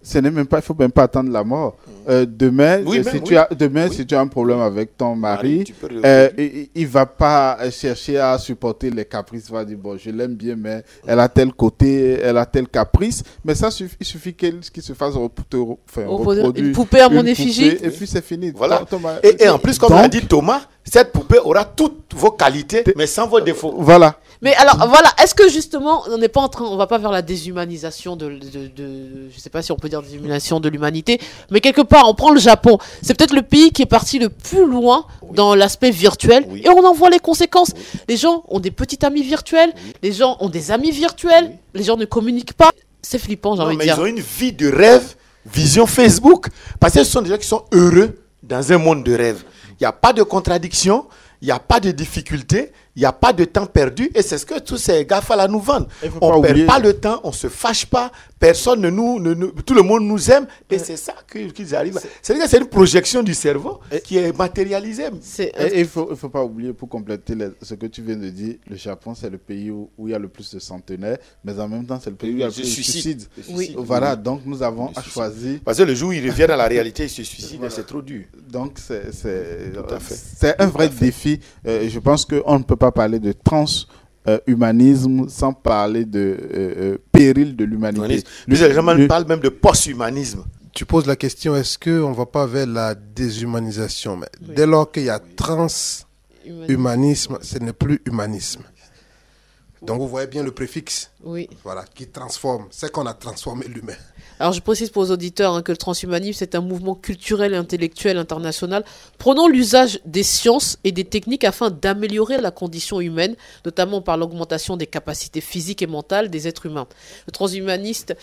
Ce n'est même pas, il faut même pas attendre la mort. Demain, si tu as un problème avec ton mari, il va pas chercher à supporter les caprices. Il va dire bon, je l'aime bien, mais elle a tel côté, elle a tel caprice. Mais ça il suffit qu'il se fasse reproduire une poupée à mon effigie, et puis c'est fini. Voilà. Et en plus, comme l'a dit Thomas, cette poupée aura toutes vos qualités, mais sans vos défauts. Voilà. Mais alors, voilà, est-ce que justement, on va pas vers la déshumanisation je sais pas si on peut dire déshumanisation de l'humanité, mais quelque part, on prend le Japon. C'est peut-être le pays qui est parti le plus loin dans l'aspect virtuel, et on en voit les conséquences. Les gens ont des petits amis virtuels, les gens ont des amis virtuels, les gens ne communiquent pas. C'est flippant, j'ai envie de dire. Mais ils ont une vie de rêve, vision Facebook, parce que ce sont des gens qui sont heureux dans un monde de rêve. Il n'y a pas de contradiction, il n'y a pas de difficulté, il n'y a pas de temps perdu, et c'est ce que tous ces GAFA-là nous vendent. On ne perd pas le temps, on ne se fâche pas, personne tout le monde nous aime, et c'est ça qu'ils arrivent. C'est-à-dire que c'est une projection du cerveau qui est matérialisée. Et il faut pas oublier, pour compléter ce que tu viens de dire, le Japon, c'est le pays où il y a le plus de centenaires, mais en même temps, c'est le pays où il y a le plus de suicides. Voilà, donc nous avons choisi. Parce que le jour où il revient dans la réalité, il se suicide, c'est trop dur. Donc c'est un vrai défi. Je pense qu'on ne peut pas parler de transhumanisme sans parler de péril de l'humanité. Les gens parlent même de post-humanisme. Tu poses la question, est-ce qu'on ne va pas vers la déshumanisation? Mais dès lors qu'il y a transhumanisme, ce n'est plus humanisme. Donc vous voyez bien le préfixe, voilà, qui transforme. C'est qu'on a transformé l'humain. Alors je précise pour aux auditeurs que le transhumanisme c'est un mouvement culturel et intellectuel international prenant l'usage des sciences et des techniques afin d'améliorer la condition humaine, notamment par l'augmentation des capacités physiques et mentales des êtres humains. Le transhumaniste,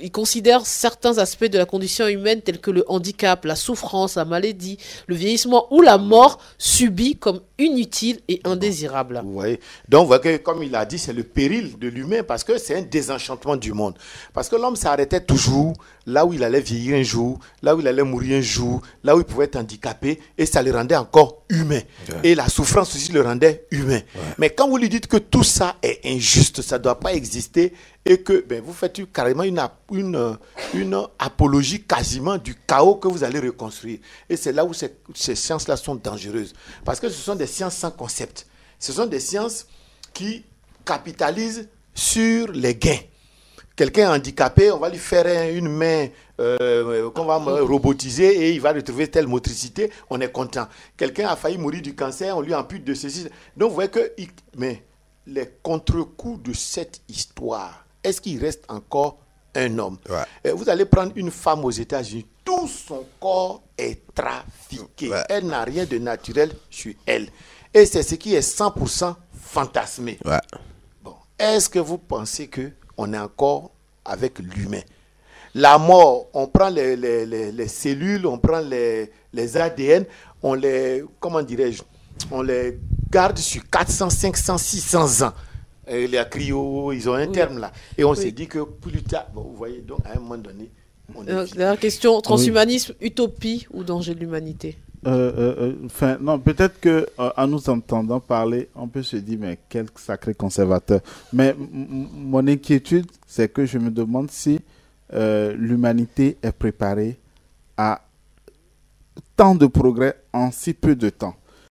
il considère certains aspects de la condition humaine tels que le handicap, la souffrance, la maladie, le vieillissement ou la mort subie comme inutile et indésirable. Oui. Donc, vous voyez que, comme il a dit, c'est le péril de l'humain parce que c'est un désenchantement du monde. Parce que l'homme s'arrêtait toujours là où il allait vieillir un jour, là où il allait mourir un jour, là où il pouvait être handicapé, et ça le rendait encore humain. Ouais. Et la souffrance aussi le rendait humain. Ouais. Mais quand vous lui dites que tout ça est injuste, ça ne doit pas exister, et que vous faites carrément une apologie quasiment du chaos que vous allez reconstruire. Et c'est là où ces sciences-là sont dangereuses. Parce que ce sont des sciences sans concept. Ce sont des sciences qui capitalisent sur les gains. Quelqu'un handicapé, on va lui faire une main qu'on va robotiser et il va retrouver telle motricité, on est content. Quelqu'un a failli mourir du cancer, on lui ampute de ceci. Donc vous voyez que... Mais les contre-coups de cette histoire, est-ce qu'il reste encore un homme? Ouais. Vous allez prendre une femme aux États-Unis, tout son corps est trafiqué. Ouais. Elle n'a rien de naturel sur elle. Et c'est ce qui est 100% fantasmé. Ouais. Bon. Est-ce que vous pensez qu'on est encore avec l'humain? La mort, on prend les cellules, on prend les ADN, on les, comment dirais-je, on les garde sur 400, 500, 600 ans. Et les cryo, ils ont un terme là. Et on s'est dit que plus tard, bon, vous voyez, donc à un moment donné, la question, transhumanisme, utopie ou danger de l'humanité? Non, peut-être que en nous entendant parler, on peut se dire, mais quel sacré conservateur. Mais mon inquiétude, c'est que je me demande si l'humanité est préparée à tant de progrès en si peu de temps.